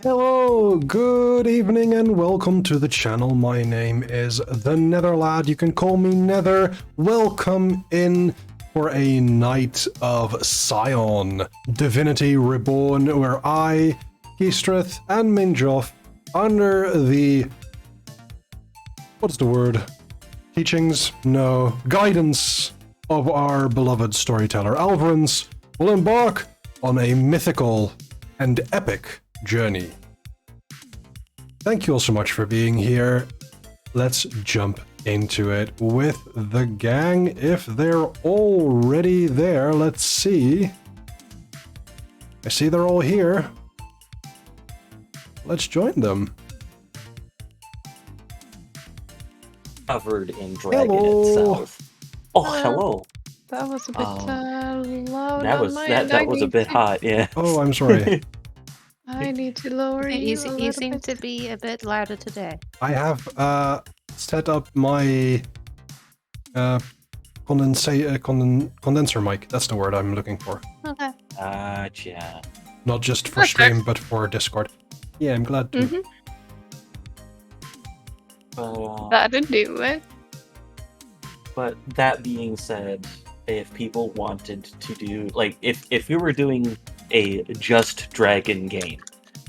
Hello, good evening, and welcome to the channel. My name is the Netherlad. You can call me Nether. Welcome in for a night of Scion, Divinity Reborn, where I, Keestreth, and Minjoff, under the what's the word? Teachings? No, guidance of our beloved storyteller Alvarans, will embark on a mythical and epic journey. Thank you all so much for being here. Let's jump into it with the gang if they're already there. Let's see. I see they're all here. Let's join them. Covered in dragon Hello. itself. Oh, hello. That was a bit loud That on was my that end. that was a bit hot, yeah. Oh, I'm sorry. I need to lower you You, a you little seem bit. to be a bit louder today. I have set up my condenser mic. That's the word I'm looking for. Okay. Gotcha. Not just for That's fair. stream, but for Discord. Yeah, I'm glad to. Mhm. But That'd do it. that being said, if people wanted to do like if we were doing a just dragon game,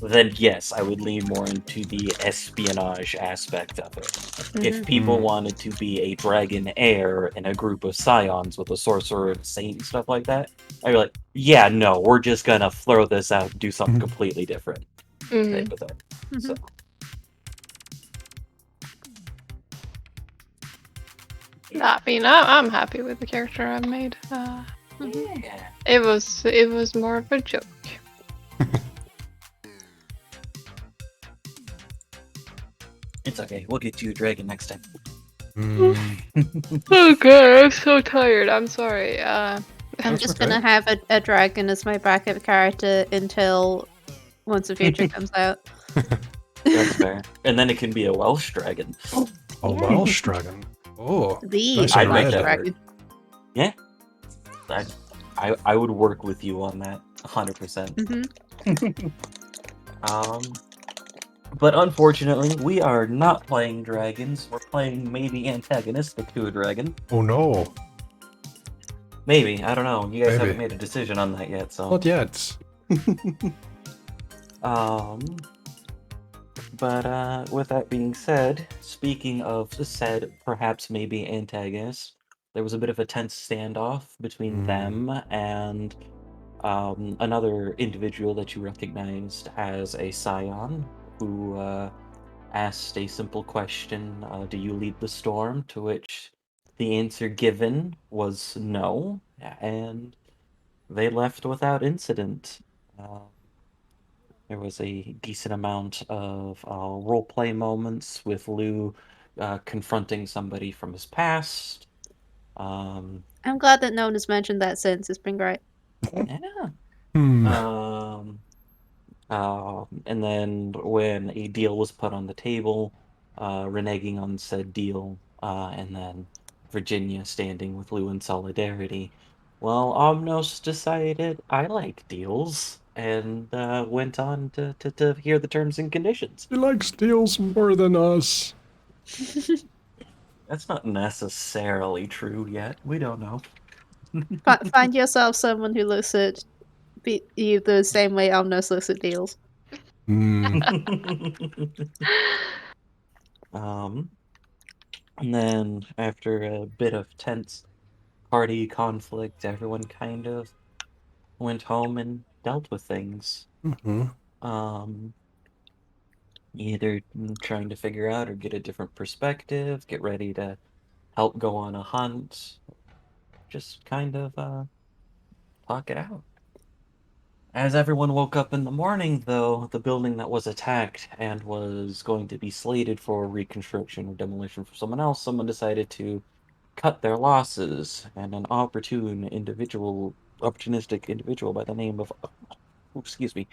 then yes, I would lean more into the espionage aspect of it. If people wanted to be a dragon heir in a group of scions with a sorcerer and a saint and stuff like that, I'd be like, yeah, no, we're just gonna throw this out and do something Mhm. completely different. Mhm. Type of thing. So, I mean, I'm happy with the character I made. yeah. It was more of a joke. It's okay. We'll get you a dragon next time. Okay, I'm so tired. I'm sorry. I'm That's just okay. gonna have a dragon as my backup character until once the future comes out. That's fair. And then it can be a Welsh dragon. A Welsh dragon. Oh, The nice I'd and make Welsh red. that work. dragon. I would work with you on that 100%. But unfortunately, we are not playing dragons. We're playing maybe antagonistic to a dragon. Oh no, Maybe, I don't know. You guys Maybe. haven't made a decision on that yet, so. not yet. But with that being said, speaking of said perhaps maybe antagonists, there was a bit of a tense standoff between them and another individual that you recognized as a Scion, who asked a simple question, do you lead the storm? To which the answer given was no, and they left without incident. There was a decent amount of roleplay moments with Lou confronting somebody from his past. I'm glad that no one has mentioned that since. It's been great. Yeah. Hmm. And then when a deal was put on the table, reneging on said deal, and then Virginia standing with Lou in solidarity, well, Omnos decided I like deals and went on to hear the terms and conditions. He likes deals more than us. That's not necessarily true yet. We don't know. Find yourself someone who looks at you the same way Omnos looks at deals. Hmm. And then after a bit of tense party conflict, everyone kind of went home and dealt with things. Mm-hmm. Either trying to figure out or get a different perspective, get ready to help go on a hunt, just kind of talk it out. As everyone woke up in the morning, though, the building that was attacked and was going to be slated for reconstruction or demolition for someone else, someone decided to cut their losses, and an opportunistic individual by the name of, excuse me,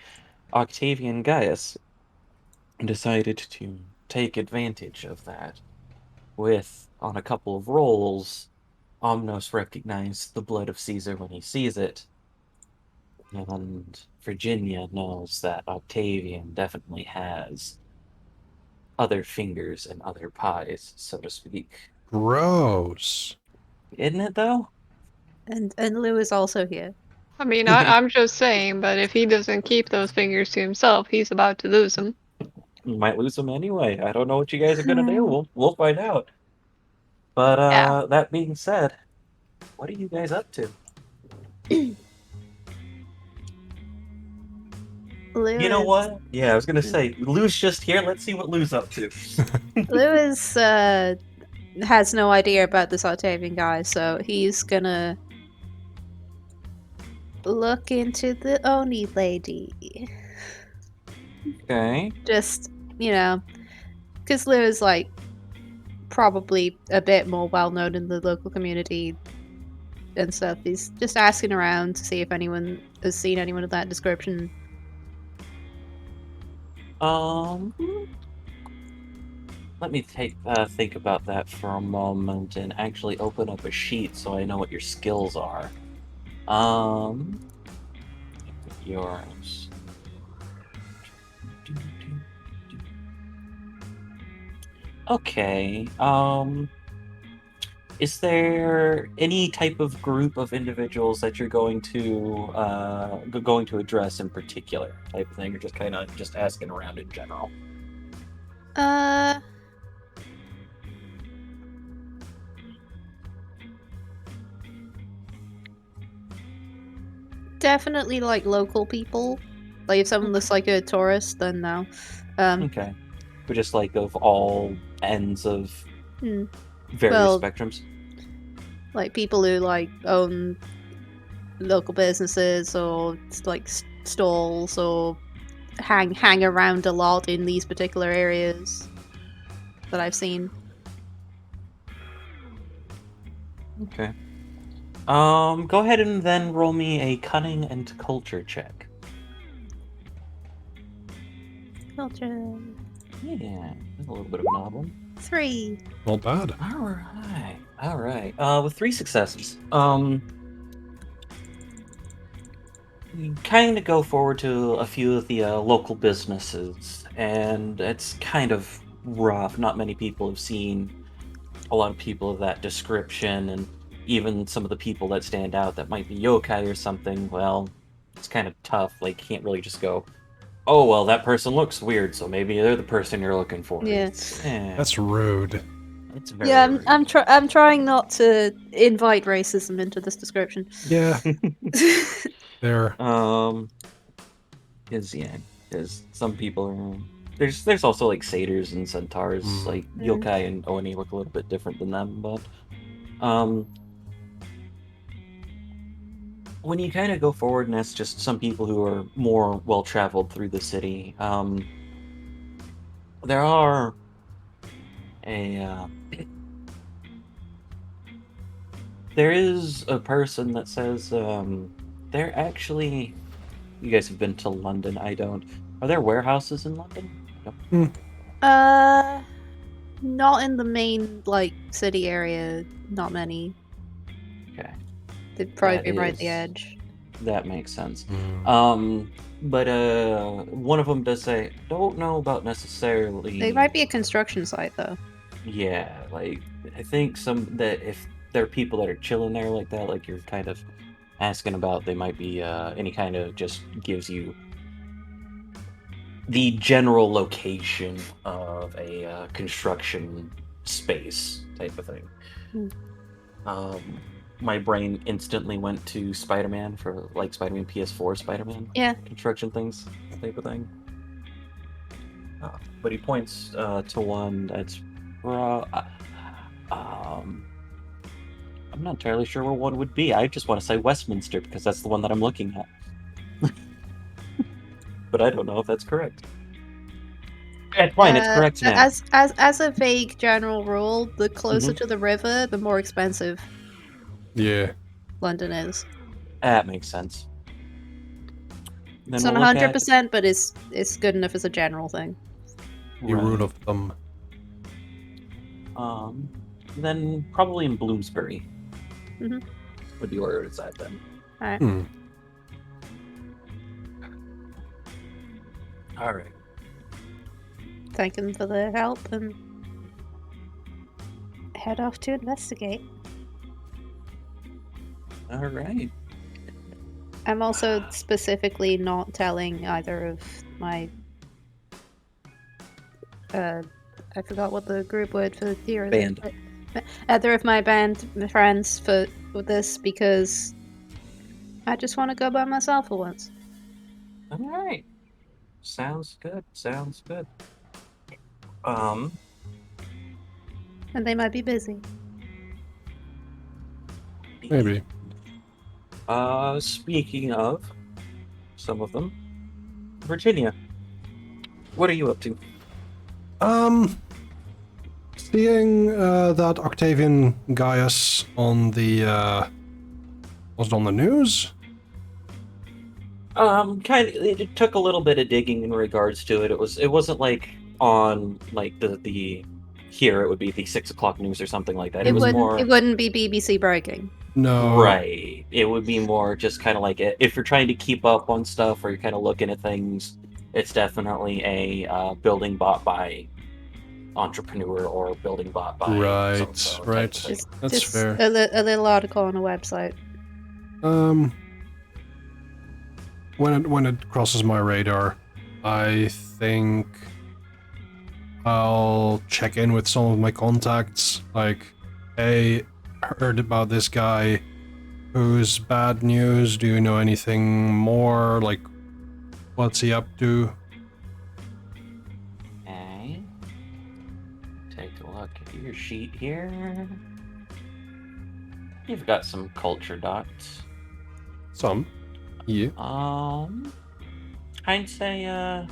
Octavian Gaius, decided to take advantage of that. With, on a couple of rolls, Omnos recognized the blood of Caesar when he sees it, And Virginia knows that Octavian definitely has other fingers and other pies, so to speak. Gross. Isn't it, though? And Lou is also here. I mean, I'm just saying, but if he doesn't keep those fingers to himself, he's about to lose them. You might lose them anyway. I don't know what you guys are gonna do. We'll find out. But Yeah. that being said, what are you guys up to? Lou You know is, what? Yeah, I was gonna say, Lou's just here. Let's see what Lou's up to. Lou is, has no idea about this Octavian guy, so he's gonna look into the Oni lady. Okay. Just, because Lou is, like, probably a bit more well known in the local community and stuff. He's just asking around to see if anyone has seen anyone of that description. Let me think about that for a moment and actually open up a sheet so I know what your skills are. Yours. Okay. Is there any type of group of individuals that you're going to address in particular, type of thing, or just kind of just asking around in general? Definitely like local people. Like if someone looks like a tourist, then no. Okay. But just like of all ends of Hmm. various Well, spectrums. like people who like own local businesses or like stalls or hang around a lot in these particular areas that I've seen. Okay. Go ahead and then roll me a cunning and culture check. Culture. Yeah, that's a little bit of an odd one. 3. Not bad. All right. With 3 successes, you kind of go forward to a few of the local businesses, and it's kind of rough. Not many people have seen a lot of people of that description, and even some of the people that stand out that might be yokai or something. Well, it's kind of tough. Like, can't really just go, oh well, that person looks weird, so maybe they're the person you're looking for. Yeah. That's rude. It's very Yeah, rude. I'm trying not to invite racism into this description. Yeah, there. Because some people are there's also like satyrs and centaurs, like yokai and oni look a little bit different than them, but when you kind of go forward and ask just some people who are more well traveled through the city, there are a there is a person that says they're actually. You guys have been to London. I don't. Are there warehouses in London? Not in the main like city area. Not many. Okay. They'd probably That be right at the is- edge. That makes sense. Mm. But one of them does say, don't know about necessarily. They might be a construction site though. Yeah, like I think that if there are people that are chilling there like that, like you're kind of asking about, they might be any kind of just gives you the general location of a construction space type of thing. My brain instantly went to Spider-Man for like Spider-Man PS4 Spider-Man. Yeah. Construction things type of thing. But he points to one that's I'm not entirely sure where one would be. I just want to say Westminster because that's the one that I'm looking at. But I don't know if that's correct. It's fine, it's correct now. As a vague general rule, the closer to the river, the more expensive Yeah. London is. That makes sense. Then It's we'll not look at 100%, but it's good enough as a general thing. The rule of thumb. Then probably in Bloomsbury. Mhm. Would be where it's at then. Alright. All right. Thank them for their help and head off to investigate. All right. I'm also specifically not telling either of my I forgot what the group word for hero Band. either of my band friends for this because I just want to go by myself for once. All right. Sounds good. Sounds good. Um. And they might be busy. Maybe. Speaking of some of them, Virginia, what are you up to? Seeing that Octavian Gaius on the was it on the news? Kind of. It took a little bit of digging in regards to it. It wasn't like on like the here. It would be the 6 o'clock news or something like that. It was more. It wouldn't be BBC breaking. No. Right. It would be more just kind of like if you're trying to keep up on stuff or you're kind of looking at things, it's definitely a building bought by entrepreneur or building bought by Right, so-and-so type right. thing. That's just fair. A little article on a website. When it crosses my radar, I think I'll check in with some of my contacts. Like, hey, heard about this guy. Who's bad news? Do you know anything more? Like, what's he up to? Okay. Take a look at your sheet here. You've got some culture dots. Some. Yeah. I'd say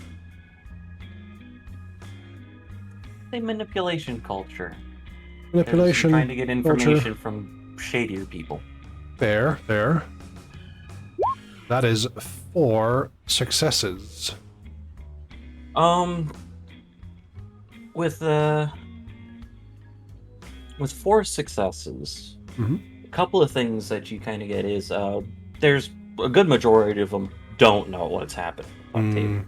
manipulation culture. Manipulation. Trying to get information culture. from shadier people. Fair, fair. That is 4 successes. With 4 successes, a couple of things that you kind of get is there's a good majority of them don't know what's happening with Octavian.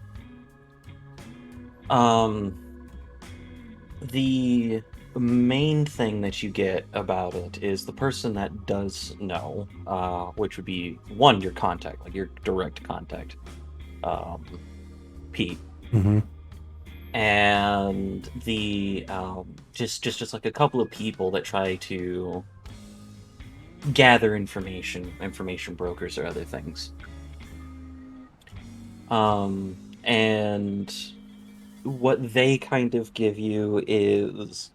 The main thing that you get about it is the person that does know, which would be one, your contact, like your direct contact, Pete. And the just like a couple of people that try to gather information brokers or other things. And what they kind of give you is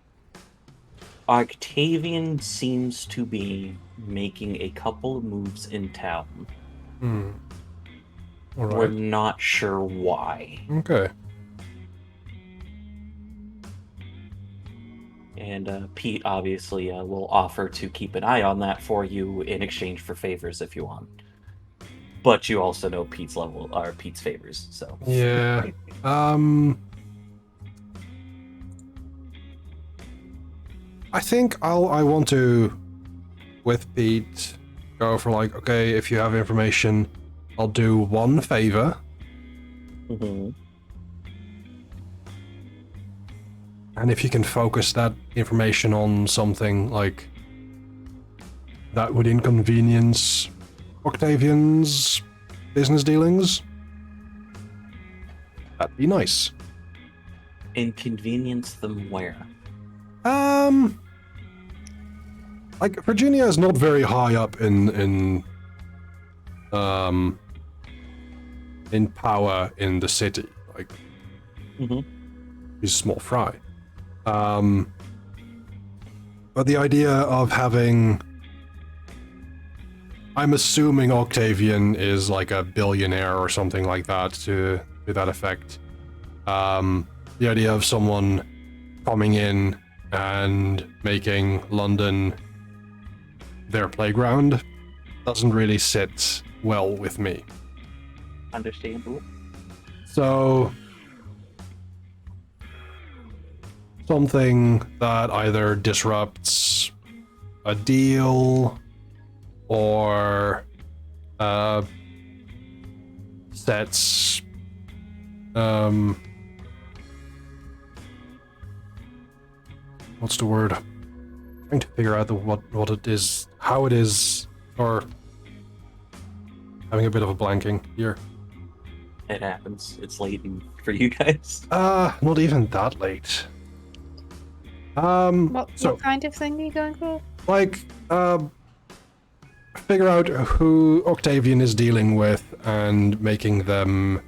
Octavian seems to be making a couple of moves in town. All right. We're not sure why. Okay. And Pete obviously will offer to keep an eye on that for you in exchange for favors if you want. But you also know Pete's favors, so. Yeah. I think I want to, with Pete, go for like, okay, if you have information, I'll do one favor. And if you can focus that information on something like that would inconvenience Octavian's business dealings, that'd be nice. Inconvenience them where? Like Virginia is not very high up in power in the city. Like, he's a small fry. But the idea of having, I'm assuming Octavian is like a billionaire or something like that to that effect. The idea of someone coming in and making London their playground doesn't really sit well with me. Understandable. So something that either disrupts a deal or sets What's the word? Trying to figure out what it is, how it is, or having a bit of a blanking here. It happens. It's late for you guys. Not even that late. What So kind of thing are you going for? like, figure out who Octavian is dealing with and making them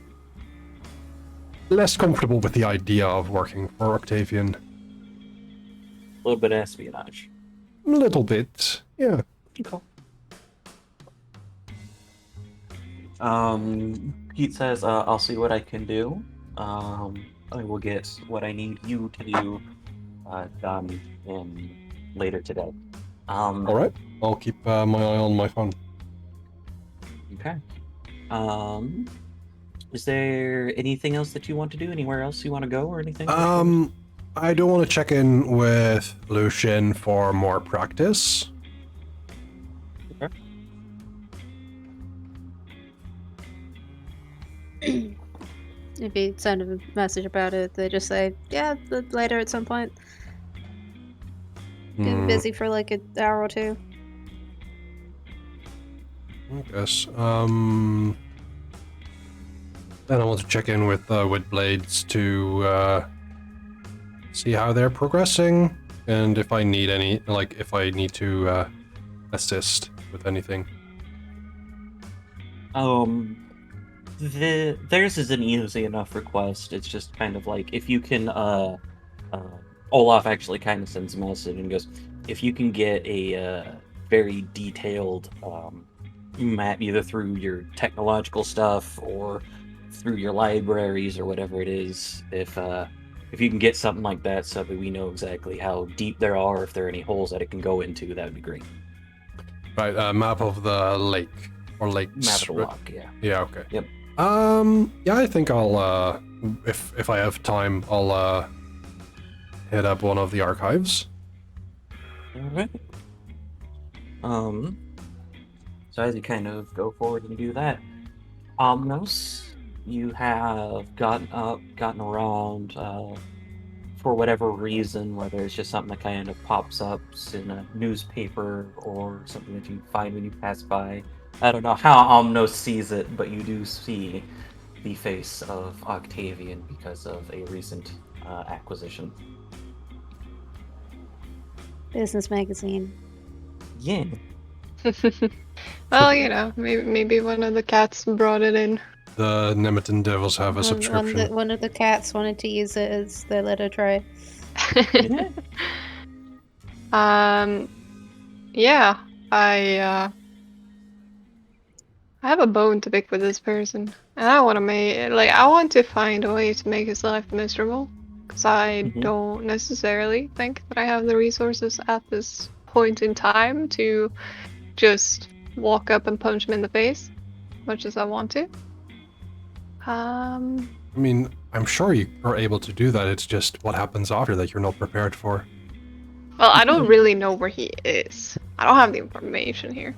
less comfortable with the idea of working for Octavian. A little bit of espionage. A little bit, yeah. Pete says, I'll see what I can do. I will get what I need you to do done later today. Alright, I'll keep my eye on my phone. Okay. Is there anything else that you want to do? Anywhere else you want to go or anything? I do want to check in with Lucian for more practice. Okay. If you send a message about it, they just say, yeah, later at some point. Been busy for like an hour or two. I guess. Then I want to check in with Blades to see how they're progressing and if I need any, like, if I need to assist with anything. Theirs is an easy enough request. It's just kind of like if you can. Olaf actually kind of sends a message and goes, if you can get a very detailed map either through your technological stuff or through your libraries or whatever it is, if you can get something like that so that we know exactly how deep there are, if there are any holes that it can go into, that would be great. Right, map of the lake or lakes. Map of the lock, yeah. Yeah, okay. Yep. Yeah, I think I'll if I have time, I'll hit up one of the archives. Alright. So as you kind of go forward and do that, Omnos, you have gotten around for whatever reason, whether it's just something that kind of pops up in a newspaper or something that you find when you pass by. I don't know how Omnos sees it, but you do see the face of Octavian because of a recent acquisition. Business magazine. Yeah. Well, you know, maybe one of the cats brought it in. The Nemeton Devils have a subscription. One of the cats wanted to use it as their litter tray. Yeah, I have a bone to pick with this person, and I want to find a way to make his life miserable, because I don't necessarily think that I have the resources at this point in time to just walk up and punch him in the face, much as I want to. I mean, I'm sure you are able to do that. It's just what happens after that you're not prepared for. Well, I don't really know where he is. I don't have the information here.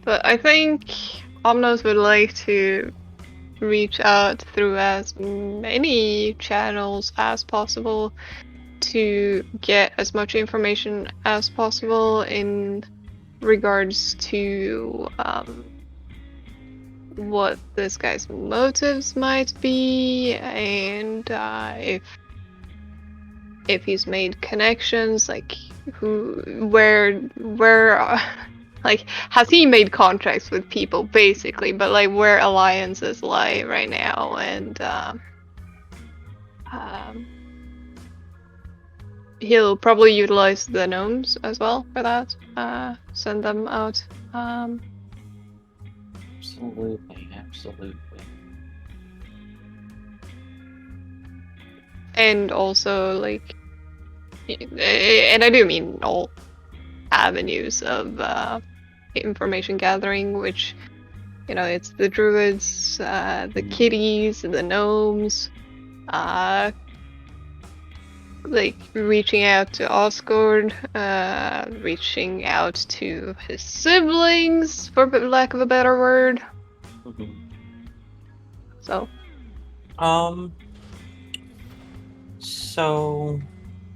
But I think Omnos would like to reach out through as many channels as possible to get as much information as possible in regards to what this guy's motives might be, and if he's made connections, like where like, has he made contracts with people, basically, but like where alliances lie right now, and he'll probably utilize the gnomes as well for that. Send them out. Absolutely. And also, like, and I do mean all avenues of information gathering, which, you know, it's the druids, the kitties, the gnomes, like reaching out to Osgord, reaching out to his siblings, for lack of a better word. So, So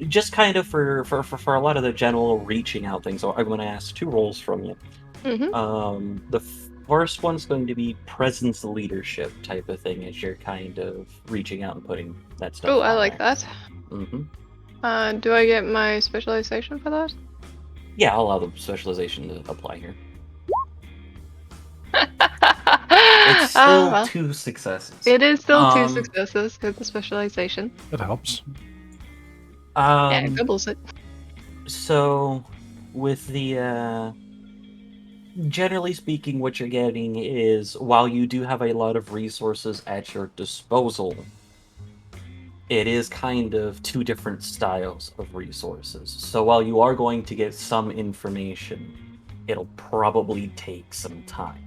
just kind of for a lot of the general reaching out things, I'm going to ask 2 roles from you. The first one's going to be presence leadership type of thing, as you're kind of reaching out and putting that stuff. oh, I on like there. that. Do I get my specialization for that? Yeah, I'll allow the specialization to apply here. It's still well, 2 successes. it is still 2 successes with the specialization. That helps. Yeah, doubles it. So, with the generally speaking, what you're getting is, while you do have a lot of resources at your disposal, it is kind of 2 different styles of resources. So while you are going to get some information, it'll probably take some time.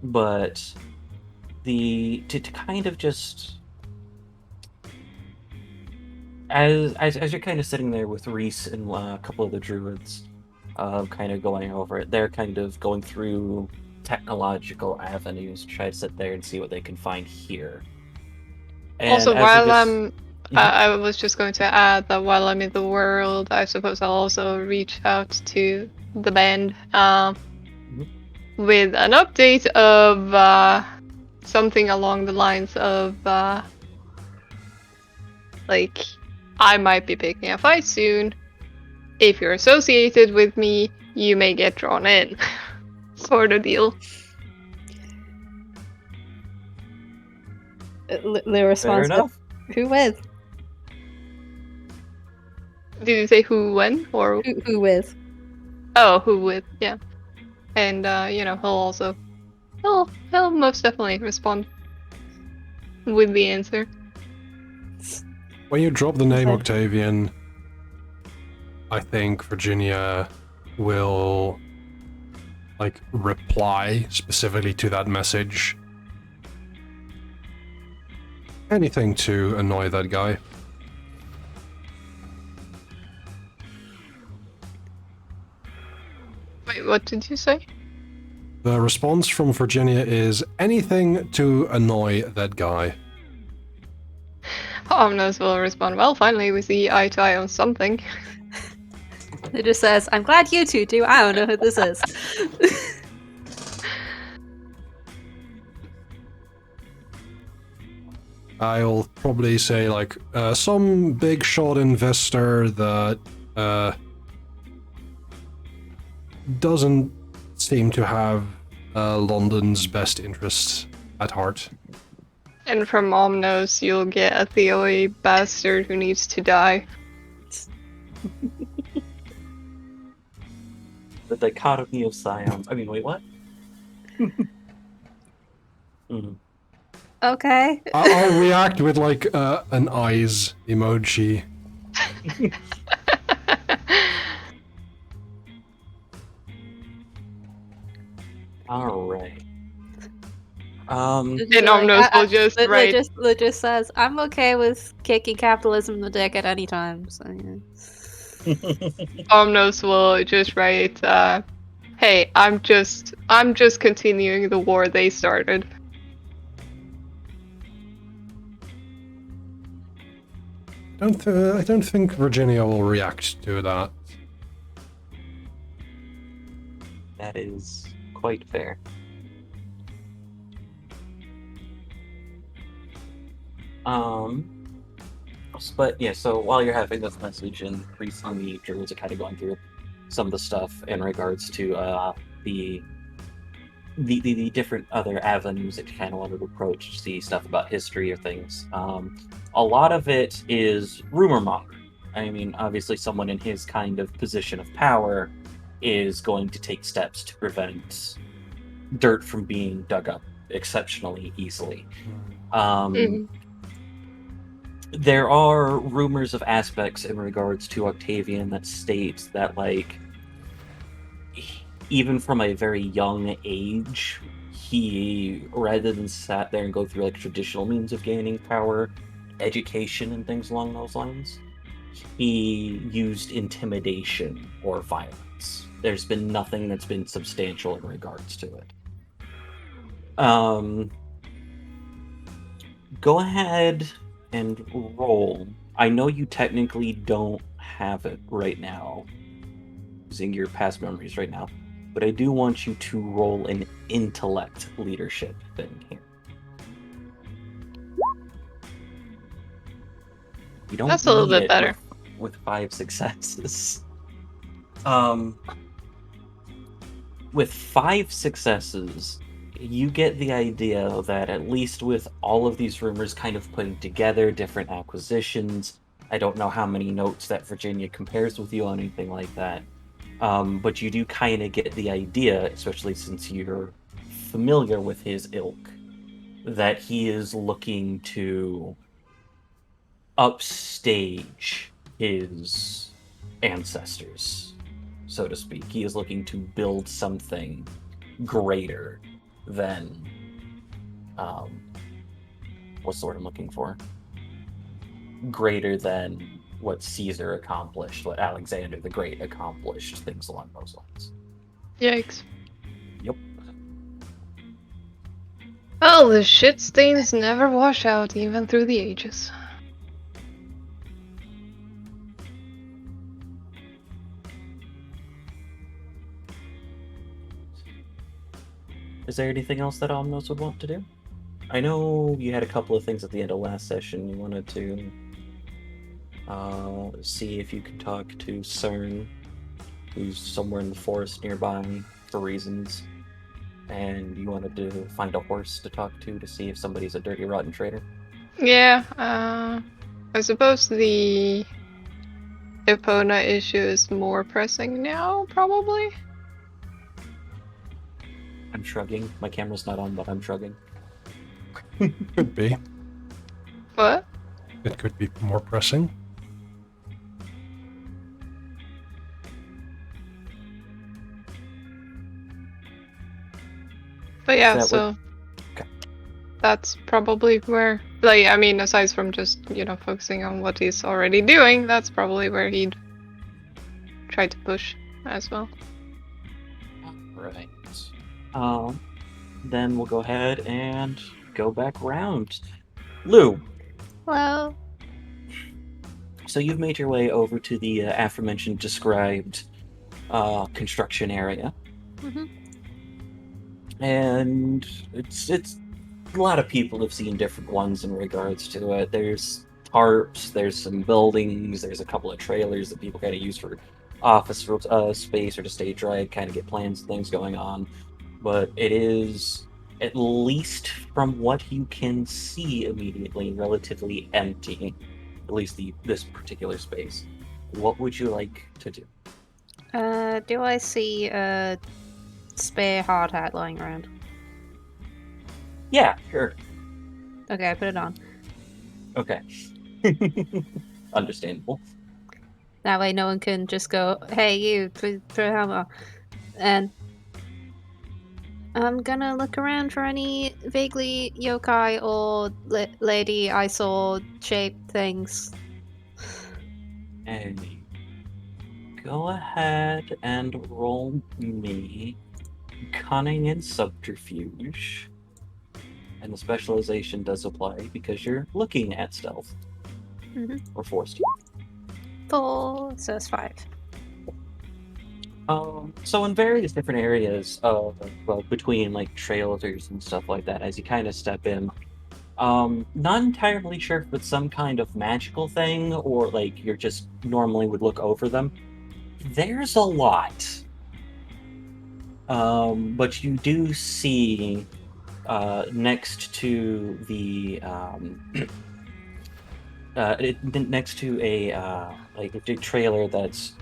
But to kind of just as you're kind of sitting there with Reese and a couple of the druids, kind of going over it, they're kind of going through technological avenues to try to sit there and see what they can find here. And also, as while they're I was just going to add that while I'm in the world, I suppose I'll also reach out to the band with an update of something along the lines of like, I might be picking a fight soon. If you're associated with me, you may get drawn in. Sort of deal. The response. Fair enough. Who with? Did you say who, when, or Who with? Oh, who with? Yeah. And he'll most definitely respond with the answer. When you drop the name Okay. Octavian, I think Virginia will reply specifically to that message. Anything to annoy that guy. Wait, what did you say? The response from Virginia is anything to annoy that guy. Omnos will respond, well, finally we see eye to eye on something. It just says, I'm glad you two do. I don't know who this is. I'll probably say some big shot investor that doesn't seem to have London's best interests at heart. And from Omnos, you'll get a Theoi bastard who needs to die. The dichotomy of Scion. I mean, wait, what? Okay. I'll react with an eyes emoji. All right. And Omnos will just write. Just says, I'm okay with kicking capitalism in the dick at any time. So, yeah. Omnos will just write, hey, I'm just continuing the war they started. I don't think Virginia will react to that. That is quite fair. But yeah, so while you're having this message and recently druids are kind of going through some of the stuff in regards to the different other avenues that you kind of wanted to approach to see stuff about history or things. A lot of it is rumor monger. I mean, obviously someone in his kind of position of power is going to take steps to prevent dirt from being dug up exceptionally easily. There are rumors of aspects in regards to Octavian that state that, even from a very young age, he, rather than sat there and go through traditional means of gaining power, education and things along those lines, he used intimidation or violence there's been nothing that's been substantial in regards to it. Go ahead and roll. I know you technically don't have it right now, using your past memories right now, but I do want you to roll an intellect leadership thing here. You don't That's a little need bit it better. with 5 successes. With 5 successes, you get the idea that at least with all of these rumors kind of putting together different acquisitions, I don't know how many notes that Virginia compares with you on anything like that, but you do kind of get the idea, especially since you're familiar with his ilk, that he is looking to upstage his ancestors, so to speak. He is looking to build something greater than what's the word I'm looking for? Greater than what Caesar accomplished, what Alexander the Great accomplished, things along those lines. Yikes. Yep. Well, the shit stains never wash out, even through the ages. Is there anything else that Omnos would want to do? I know you had a couple of things at the end of last session. You wanted to see if you could talk to CERN, who's somewhere in the forest nearby for reasons, and you wanted to find a horse to talk to see if somebody's a dirty, rotten traitor. Yeah, I suppose the Epona issue is more pressing now, probably? I'm shrugging. My camera's not on, but I'm shrugging. Could be. What? It could be more pressing. But yeah, That would- so Okay. that's probably where, like, I mean, aside from just, focusing on what he's already doing, that's probably where he'd try to push as well. Right. Then we'll go ahead and go back round. Lou, Well, so you've made your way over to the aforementioned described construction area, mhm. and it's a lot of people have seen different ones in regards to it. There's tarps, there's some buildings, there's a couple of trailers that people kind of use for office space or to stay dry, kind of get plans and things going on. But it is, at least from what you can see immediately, relatively empty. At least this particular space. What would you like to do? Do I see a spare hard hat lying around? Yeah, sure. Okay, I put it on. Okay. Understandable. That way no one can just go, hey, you, put a helmet on. And I'm gonna look around for any vaguely yokai or lady I saw shape things. And go ahead and roll me cunning and subterfuge. And the specialization does apply because you're looking at stealth. Mhm. Or forced. 4, so it's 5. So in various different areas between like trailers and stuff like that, as you kind of step in, not entirely sure if it's some kind of magical thing or like you're just normally would look over them. There's a lot. But you do see next to the next to a like a trailer that's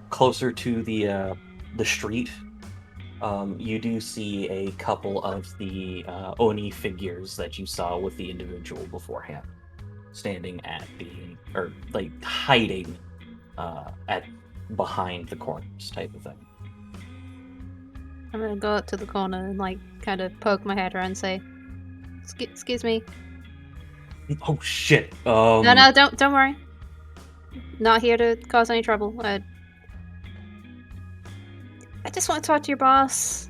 closer to the street, you do see a couple of the Oni figures that you saw with the individual beforehand, standing at or like hiding at behind the corners type of thing. I'm gonna go up to the corner and like kind of poke my head around and say, "Excuse me." Oh shit! No, don't worry. Not here to cause any trouble. I just want to talk to your boss.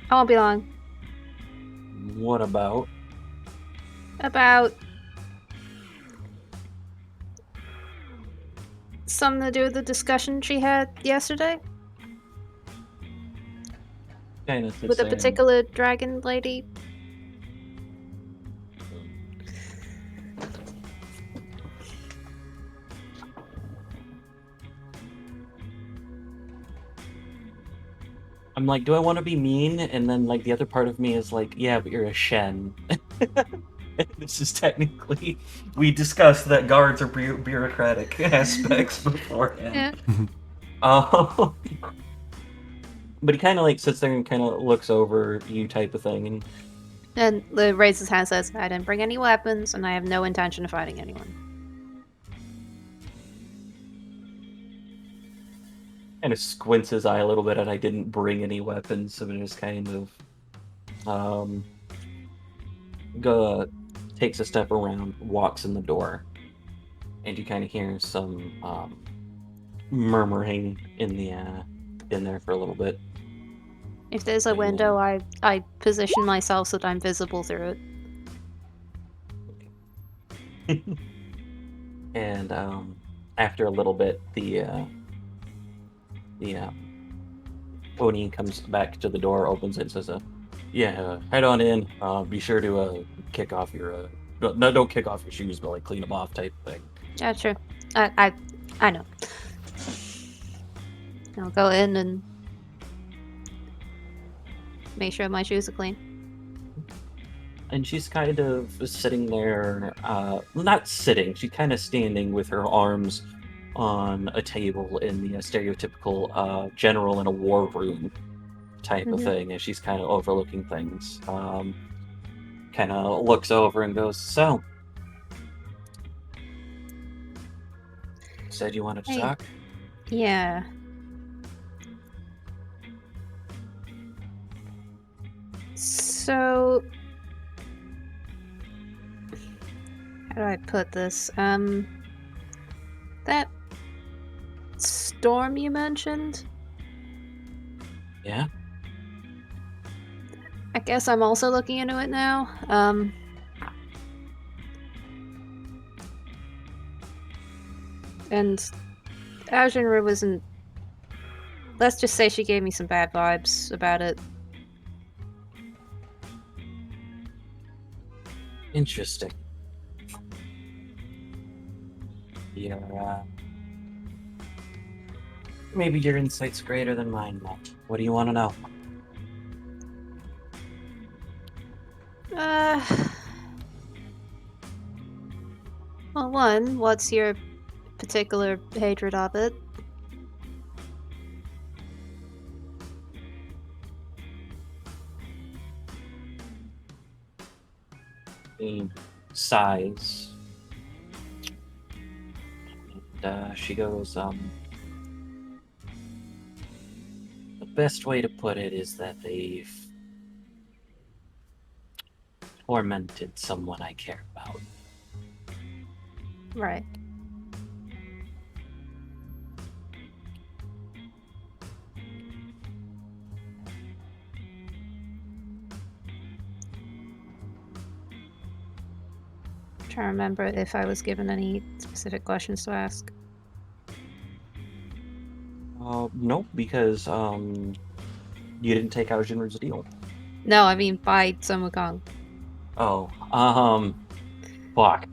I won't be long. What about? About something to do with the discussion she had yesterday Kind of with a particular dragon lady. I'm like, do I want to be mean? And then like the other part of me is like, yeah, but you're a Shen. This is technically, we discussed that guards are bureaucratic aspects beforehand. Yeah. But he kind of like sits there and kind of looks over you type of thing, And raises his hand and says, I didn't bring any weapons, and I have no intention of fighting anyone. kind of squints his eye a little bit, and I didn't bring any weapons, so it just kind of takes a step around, walks in the door, and you kind of hear some murmuring in there for a little bit. If there's a window, I position myself so that I'm visible through it. And after a little bit, the Oni comes back to the door, opens it, and says, "Yeah, head on in. Be sure to kick off your no, don't kick off your shoes, but like clean them off, type thing." Yeah, sure. I know. I'll go in and make sure my shoes are clean. And she's kind of sitting there, not sitting, she's kind of standing with her arms on a table in the stereotypical general in a war room type of thing, and she's kind of overlooking things. Kind of looks over and goes, "So, said you wanted to Hey. talk?" Yeah. So, how do I put this? That storm you mentioned? Yeah? I guess I'm also looking into it now. And Aujinra wasn't. Let's just say she gave me some bad vibes about it. Interesting. Yeah. Maybe your insight's greater than mine, Matt. What do you want to know? Well, one, what's your particular hatred of it? He sighs. And she goes, the best way to put it is that they've tormented someone I care about. Right. I'm trying to remember if I was given any specific questions to ask. Nope, because you didn't take out Jinru's deal. No, I mean by Sun Wukong. Oh, fuck.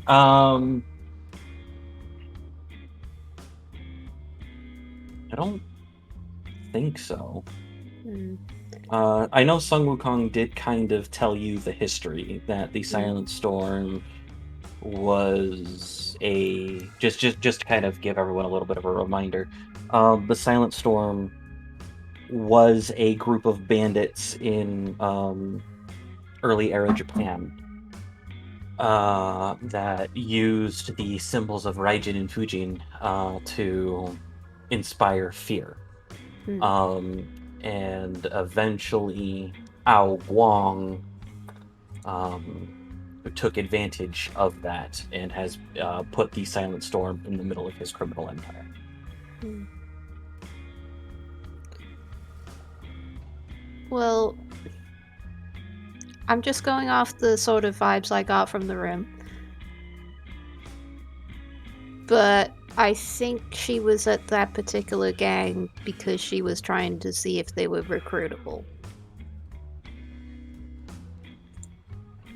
I don't think so. I know Sun Wukong did kind of tell you the history, that the Silent Storm was a just to kind of give everyone a little bit of a reminder. The Silent Storm was a group of bandits in early era Japan that used the symbols of Raijin and Fujin to inspire fear. And eventually Ao Guang took advantage of that and has put the Silent Storm in the middle of his criminal empire. Well, I'm just going off the sort of vibes I got from the room. But I think she was at that particular gang because she was trying to see if they were recruitable.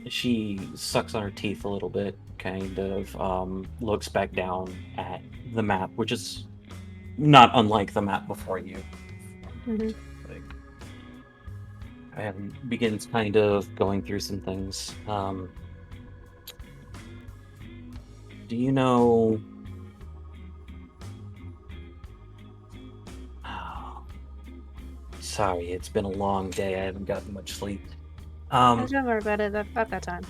She sucks on her teeth a little bit, kind of looks back down at the map, which is not unlike the map before you. Mhm. Like, and begins kind of going through some things. Do you know? Oh, sorry, it's been a long day. I haven't gotten much sleep. Don't worry about it. I've got time.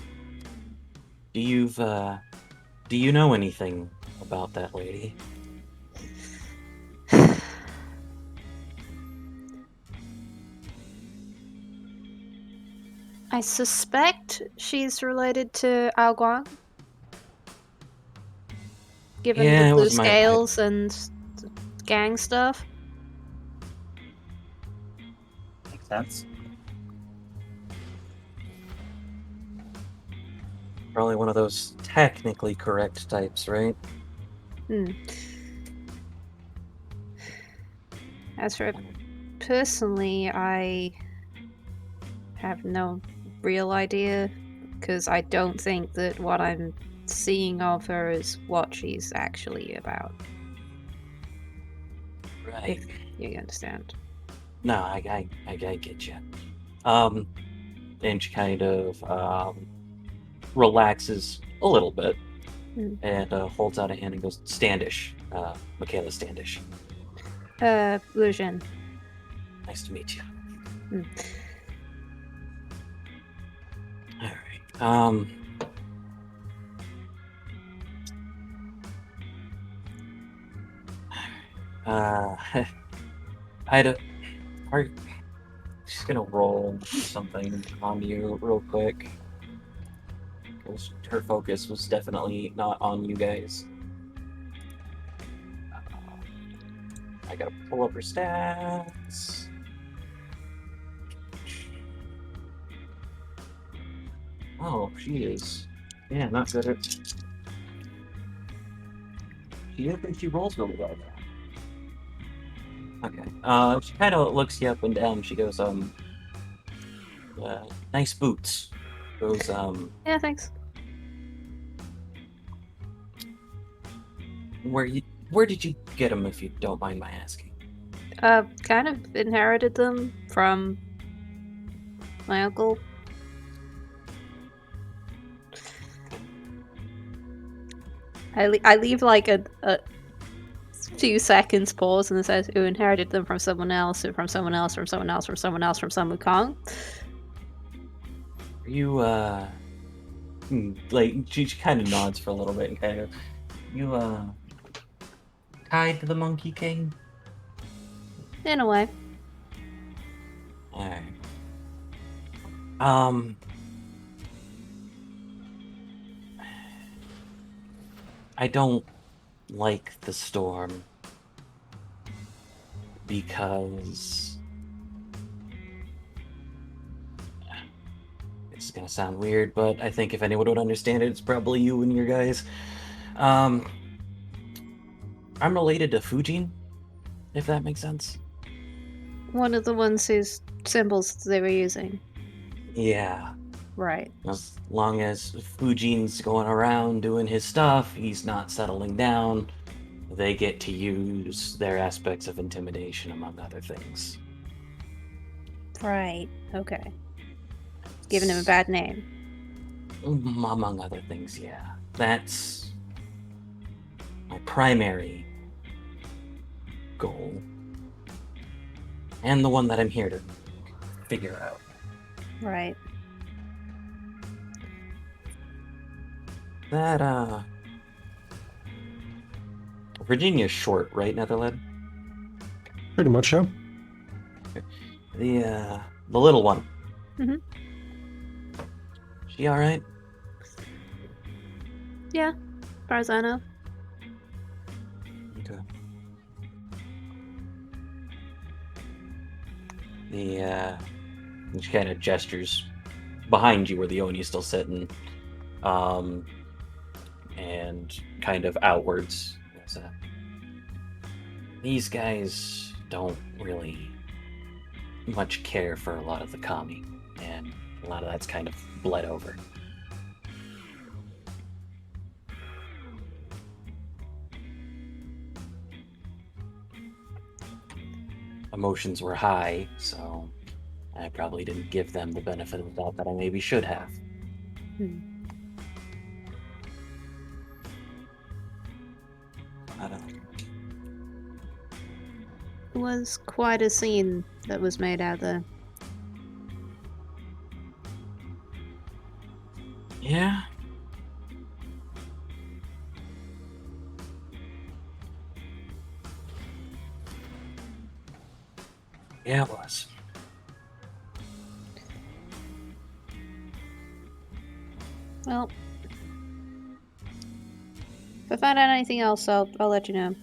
Do you know anything about that lady? I suspect she's related to Ao Guang, given Yeah, the it blue was my scales and gang stuff. makes sense. Probably one of those technically correct types, right? As for personally, I have no real idea because I don't think that what I'm seeing of her is what she's actually about. Right. If you understand. No, I get you. And she kind of relaxes a little bit Mm. and holds out a hand and goes, Standish, Michaela Standish. Lucian. Nice to meet you. Mm. All right. Ida, are just gonna roll something on you real quick. Because her focus was definitely not on you guys. I gotta pull up her stats. Oh, she is. Yeah, not good at. She rolls really well. Okay. She kind of looks you up and down. She goes, nice boots. Goes, Yeah, thanks. where did you get them, if you don't mind my asking? Kind of inherited them from my uncle. I leave like a few seconds pause and it says who inherited them from someone else, who from someone else, from someone else, from someone else, from some Wukong. Are you, like, she kind of nods for a little bit and kind of, you, tied to the Monkey King? In a way. Alright. I don't like the storm because it's gonna sound weird, but I think if anyone would understand it, it's probably you and your guys. I'm related to Fujin, if that makes sense. One of the ones whose symbols they were using. Yeah. Right. As long as Fujin's going around doing his stuff, he's not settling down, they get to use their aspects of intimidation, among other things. Right. Okay. Giving him a bad name. Among other things, yeah. That's my primary goal. And the one that I'm here to figure out. Right. That, Virginia's short, right, Netherland? Pretty much, yeah. The little one. Mhm. She alright? Yeah. As far as I know. Okay. And she kind of gestures behind you where the Oni's still sitting, and kind of outwards. These guys don't really much care for a lot of the kami, and a lot of that's kind of bled over. Emotions were high, so I probably didn't give them the benefit of the doubt that I maybe should have. I don't know. It was quite a scene that was made out there. Yeah. Yeah, it was. Well, if I find out anything else, I'll let you know.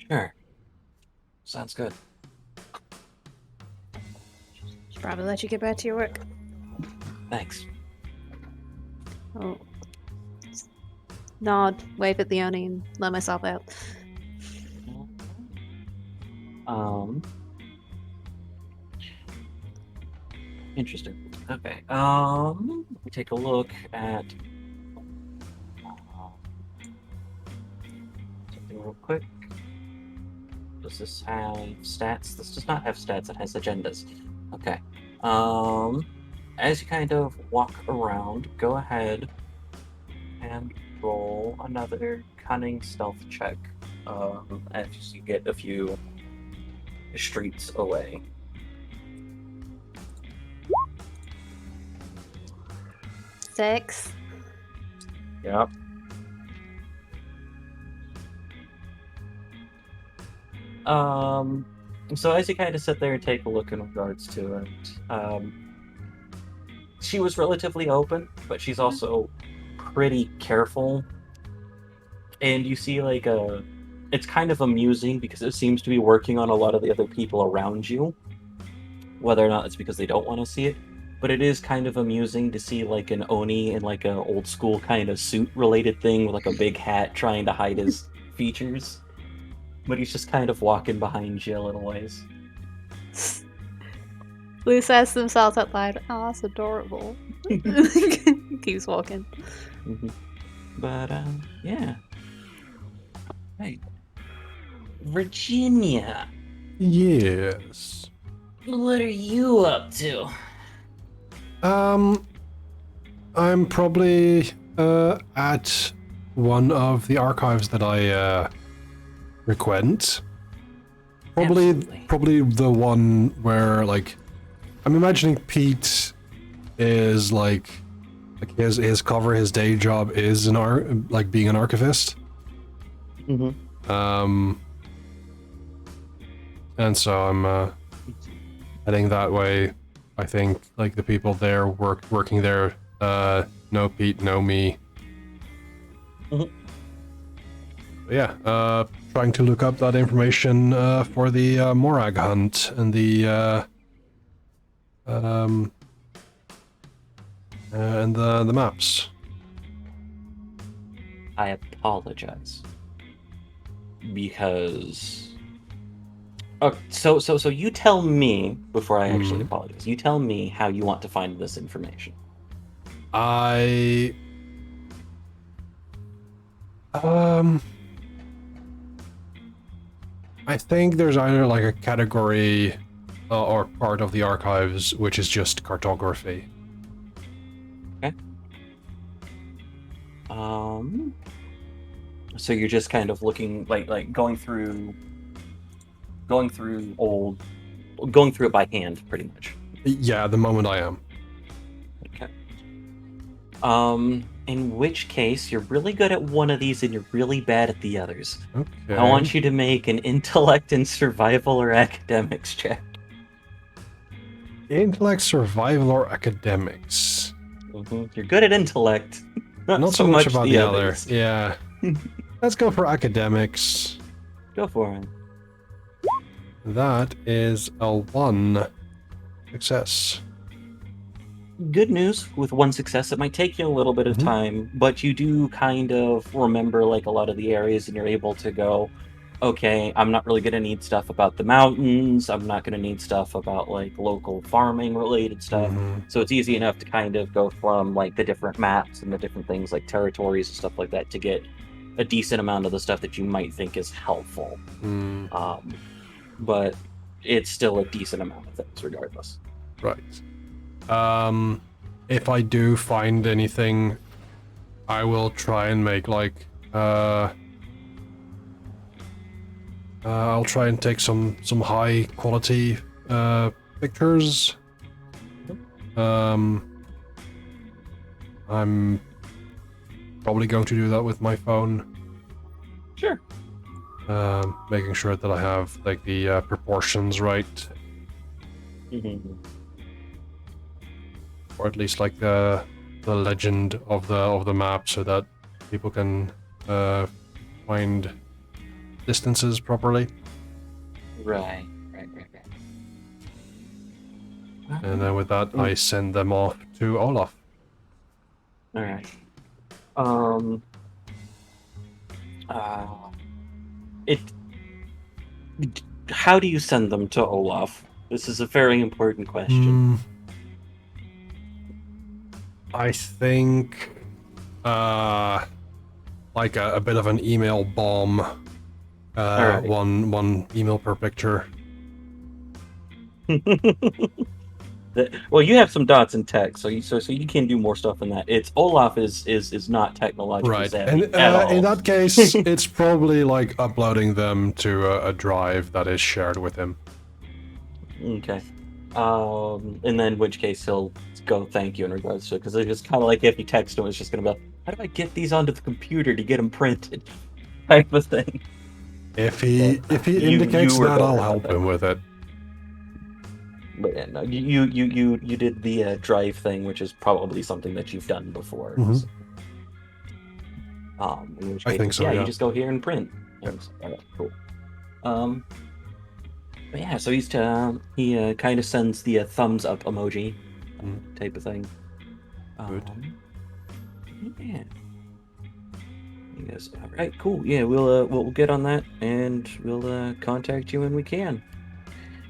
Sure. Sounds good. Should probably let you get back to your work. Thanks. Oh. Nod, wave at the Oni, and let myself out. Interesting. Okay. Let me take a look at something real quick. Does this have stats? This does not have stats, it has agendas. Okay. As you kind of walk around, go ahead and roll another cunning stealth check as you get a few streets away. Six. Yep. So as you kind of sit there and take a look in regards to it, she was relatively open, but she's also pretty careful. And you see like it's kind of amusing because it seems to be working on a lot of the other people around you, whether or not it's because they don't want to see it. But it is kind of amusing to see like an Oni in like a old school kind of suit related thing with like a big hat trying to hide his features. But he's just kind of walking behind you a little ways. Lou says to themselves out loud, "Oh, that's adorable." Keeps walking. Mm-hmm. But yeah. Hey, Virginia. Yes. What are you up to? I'm probably at one of the archives that I frequent. Absolutely. Probably the one where like I'm imagining Pete is like his cover, his day job is like being an archivist. Mm-hmm. And so I'm heading that way. I think like the people there working there know Pete, know me. Mhm. Yeah, trying to look up that information for the Morag hunt and the maps. I apologize because. Oh, so you tell me before I actually apologize. You tell me how you want to find this information. I think there's either like a category or part of the archives which is just cartography. Okay. So you're just kind of looking like going through it by hand, pretty much. Yeah, at the moment I am. Okay. In which case, you're really good at one of these and you're really bad at the others. Okay. I want you to make an intellect and survival or academics check. Intellect, survival, or academics. Mm-hmm. You're good at intellect, Not so much about the other. others. Yeah. Let's go for academics. Go for it. That is a 1. Success. Good news with one success. It might take you a little bit of Mhm. time, but you do kind of remember like a lot of the areas, and you're able to go, okay, I'm not really gonna need stuff about the mountains. I'm not gonna need stuff about like local farming related stuff. Mhm. So it's easy enough to kind of go from like the different maps and the different things like territories and stuff like that to get a decent amount of the stuff that you might think is helpful. Mm, But it's still a decent amount of things regardless. right. If I do find anything, I will try and make like I'll try and take some high quality pictures. I'm probably going to do that with my phone. Sure. Making sure that I have like the proportions right, or at least like the legend of the map, so that people can find distances properly. Right. And then with that, I send them off to Olaf. All right. It. How do you send them to Olaf? This is a very important question. I think like a bit of an email bomb. Alright. One email per picture. Well, you have some dots in tech, so you can do more stuff in that. It's Olaf is not technologically Right, savvy and at all. in that case, it's probably like uploading them to a drive that is shared with him. Okay. And then in which case he'll go thank you in regards to it, because it's just kind of like if you text him, it's just gonna be like, how do I get these onto the computer to get them printed, type of thing. If he indicates were that, I'll better help about him with it. But yeah, no, you did the drive thing, which is probably something that you've done before. Mhm. So, in which I case, think so, you yeah. just go here and print. And so, alright, cool. But yeah, so he kind of sends the thumbs up emoji type of thing. Good. Yeah. He goes, all right, cool. Yeah, we'll get on that, and we'll contact you when we can.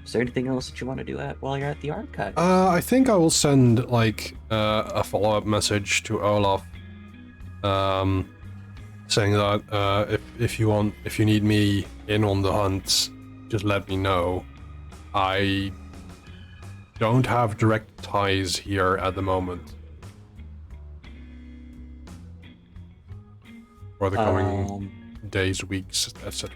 Is there anything else that you want to do while you're at the archives? I think I will send like a follow-up message to Olaf, saying that if you need me in on the hunt, just let me know. I don't have direct ties here at the moment. For the coming days, weeks, etc.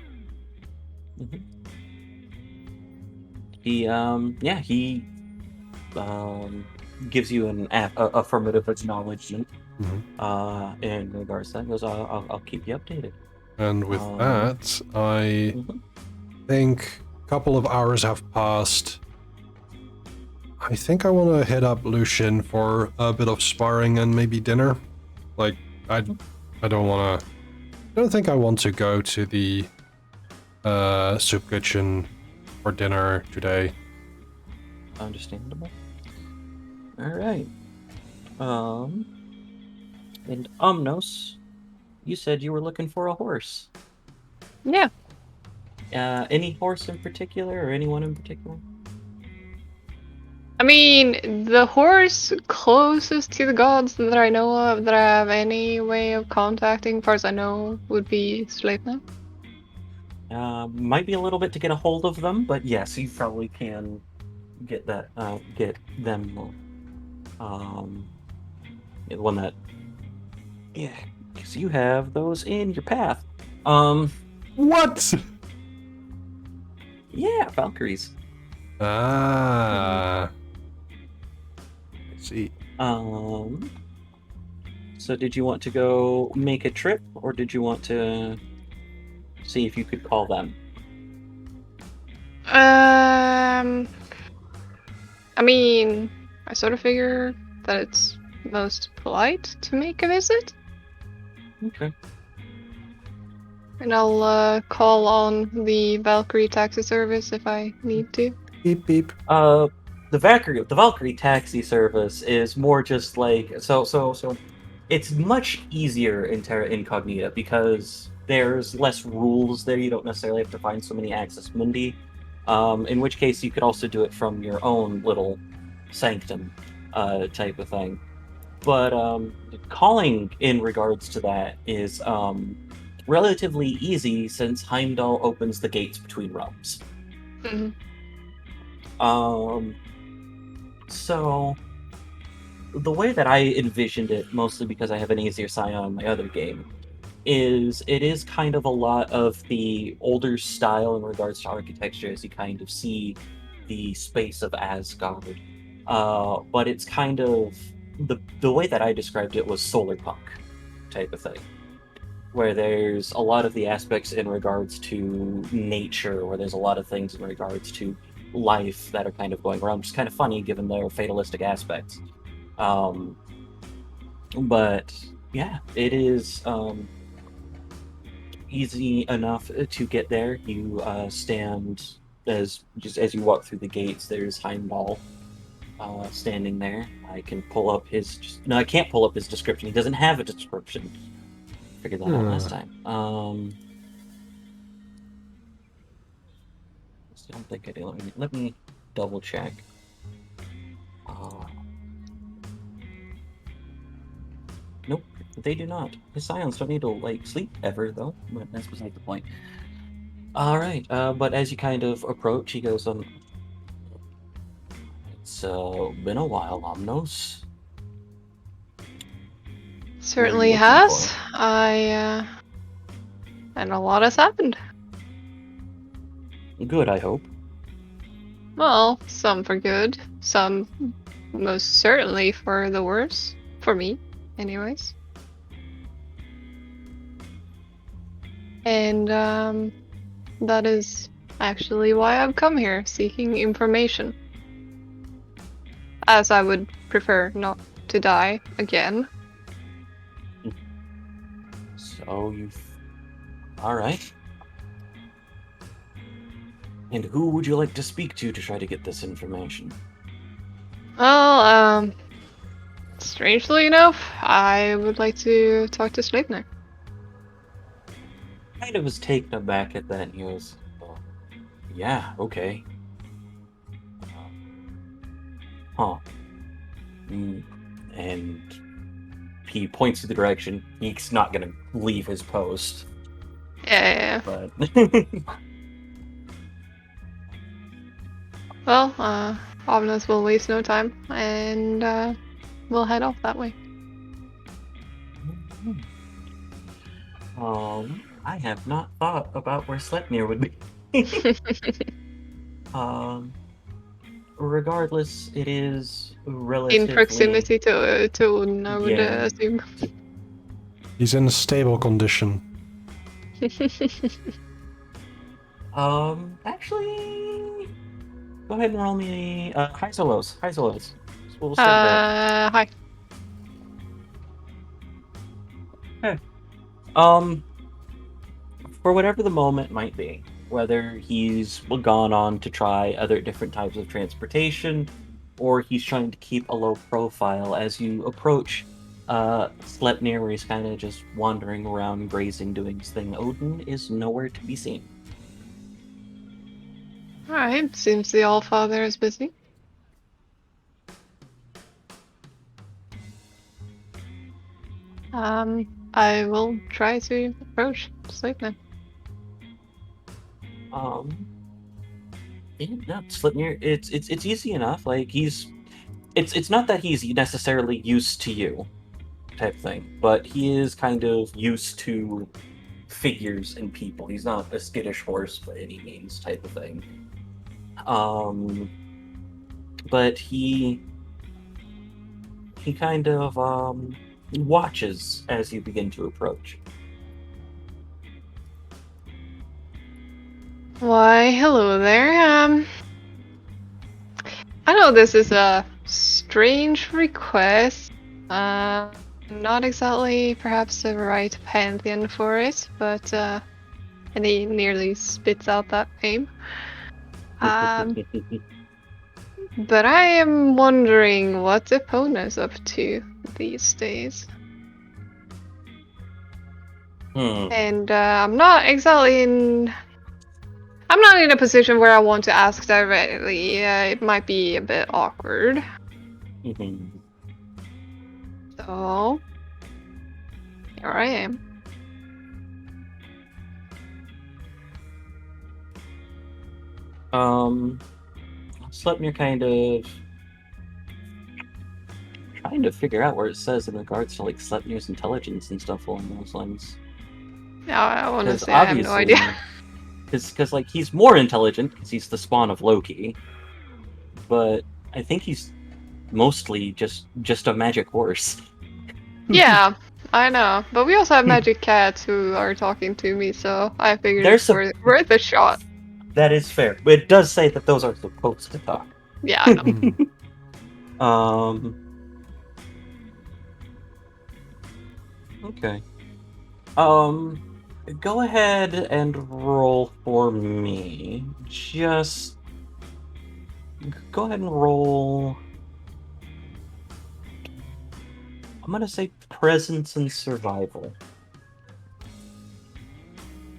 He gives you an affirmative acknowledgement in regards to that. He goes, I'll keep you updated. And with that, I think a couple of hours have passed. I think I want to hit up Lucian for a bit of sparring and maybe dinner. Like, I don't think I want to go to the soup kitchen for dinner today. Understandable. All right. And Omnos, you said you were looking for a horse. Yeah. Any horse in particular, or anyone in particular? I mean, the horse closest to the gods that I know of that I have any way of contacting, as far as I know, would be Sleipnir. Might be a little bit to get a hold of them, but yes, you probably can get that. Get them. The one that. Yeah, because you have those in your path. What? Yeah, Valkyries. Ah. I see. So did you want to go make a trip, or did you want to see if you could call them? I mean, I sort of figure that it's most polite to make a visit. Okay. And I'll call on the Valkyrie taxi service if I need to. Beep beep. the Valkyrie taxi service is more just like so. It's much easier in Terra Incognita because there's less rules there. You don't necessarily have to find so many access mundi. In which case, you could also do it from your own little sanctum type of thing. But calling in regards to that is relatively easy since Heimdall opens the gates between realms. Mhm. So the way that I envisioned it, mostly because I have an easier Scion in my other game, is it is kind of a lot of the older style in regards to architecture as you kind of see the space of Asgard. But it's kind of the way that I described it was solar punk type of thing, where there's a lot of the aspects in regards to nature, where there's a lot of things in regards to life that are kind of going around, which is kind of funny given their fatalistic aspects. But yeah, it is easy enough to get there. You stand as you walk through the gates. There's Heimdall standing there. I can pull up his. No, I can't pull up his description. He doesn't have a description. Figured that out last time. I don't think I do. Let me double check. Nope, they do not. His Scions don't need to like sleep ever, though. But that's beside the point. All right, but as you kind of approach, he goes, "It's been a while, Omnos. Certainly looking has. for? And a lot has happened. Good, I hope." Well, some for good, some most certainly for the worse. For me, anyways. And that is actually why I've come here, seeking information. As I would prefer not to die again. So you've. All right. And who would you like to speak to try to get this information? Well, strangely enough, I would like to talk to Sleipnir. Kind of was taken aback at that, and he was, "Oh, yeah, okay. Huh. And he points to the direction. He's not gonna leave his post, Yeah. but Well, Omnis will waste no time, and we'll head off that way. I have not thought about where Sleipnir would be. Regardless, it is relatively In proximity to Odin, I would Yeah. assume. He's in a stable condition. Actually, go ahead and roll me highs or lows. Highs or lows. We'll start there. Hi. Okay. For whatever the moment might be, whether he's gone on to try other different types of transportation, or he's trying to keep a low profile as you approach Sleipnir, where he's kind of just wandering around, grazing, doing his thing. Odin is nowhere to be seen. Alright, seems the Allfather is busy. I will try to approach Sleipnir. Yeah, no, Sleipnir, it's easy enough. Like it's not that he's necessarily used to you, type thing, but he is kind of used to figures and people. He's not a skittish horse by any means, type of thing. But he kind of watches as you begin to approach. Why, hello there. I know this is a strange request. Not exactly perhaps the right pantheon for it, but and he nearly spits out that name. But I am wondering what Epona's up to these days. And I'm not in a position where I want to ask directly. It might be a bit awkward. So, here I am. Sleipnir kind of trying to figure out where it says in regards to like Sleipnir's intelligence and stuff along those lines. Yeah, I want to Because say I have no idea. Because like he's more intelligent because he's the spawn of Loki, but I think he's mostly just a magic horse. Yeah, I know. But we also have magic cats who are talking to me, so I figured There's it's worth a shot. That is fair, but it does say that those are supposed to talk. Yeah, I know. Okay. Go ahead and roll for me. Just go ahead and roll. I'm gonna say presence and survival.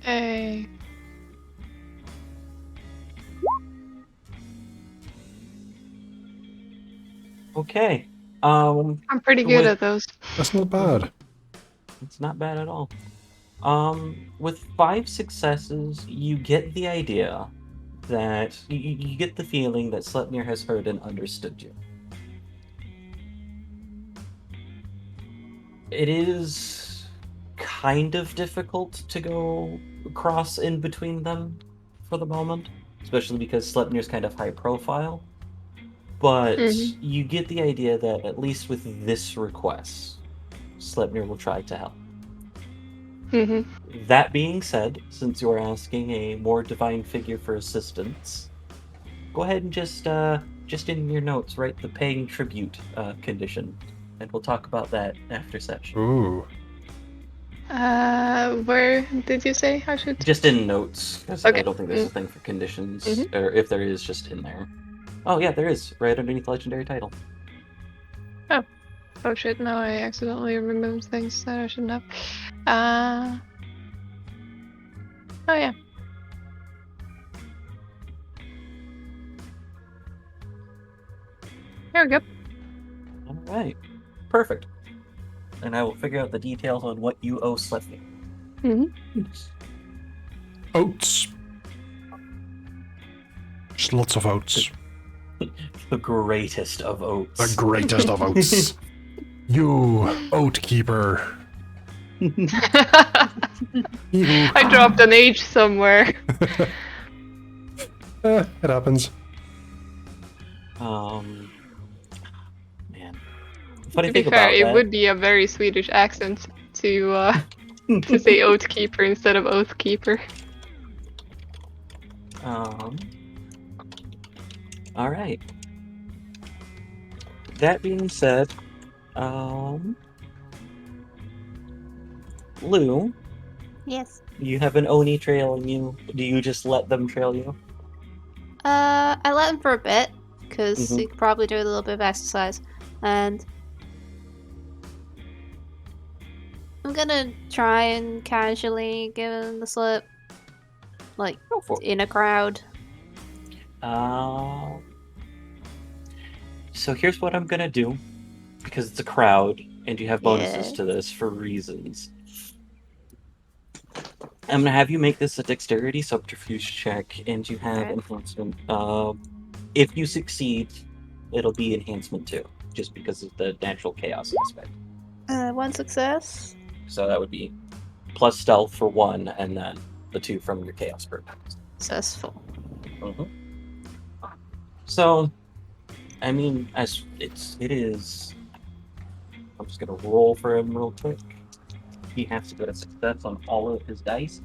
Hey. Okay. I'm pretty good at those. That's not bad. It's not bad at all. With 5 successes, you get the idea that you get the feeling that Sleipnir has heard and understood you. It is kind of difficult to go cross in between them for the moment, especially because Sleipnir's kind of high profile. But you get the idea that at least with this request, Sleipnir will try to help. That being said, since you're asking a more divine figure for assistance, go ahead and just in your notes write the paying tribute condition, and we'll talk about that after session. Ooh. Where did you say I should? Just in notes, because Okay. I don't think there's a thing for conditions, or if there is, just in there. Oh yeah, there is, right underneath legendary title. Oh shit! No, I accidentally removed things that I shouldn't have. Oh yeah. There we go. All right, perfect. And I will figure out the details on what you owe Sleipnir. Oats. Just lots of oats. The greatest of oats. The greatest of oats. You, oat keeper. I dropped an H somewhere. It happens. Man. To Funny be thing fair, about it that, would be a very Swedish accent to say oat keeper instead of oath keeper. All right. That being said, Lou, Yes. you have an Oni trailing you. Do you just let them trail you? I let him for a bit because Mhm. he could probably do a little bit of exercise, and I'm gonna try and casually give him the slip, like Go for it. in a crowd. So here's what I'm gonna do, because it's a crowd and you have bonuses Yeah. to this for reasons. I'm gonna have you make this a dexterity subterfuge check, and you have Okay. enhancement. If you succeed, it'll be enhancement 2, just because of the natural chaos aspect. 1 success. So that would be plus stealth for 1, and then the 2 from your chaos bird. Successful. So, I mean, as it is. I'm just gonna roll for him real quick. He has to get a success on all of his dice.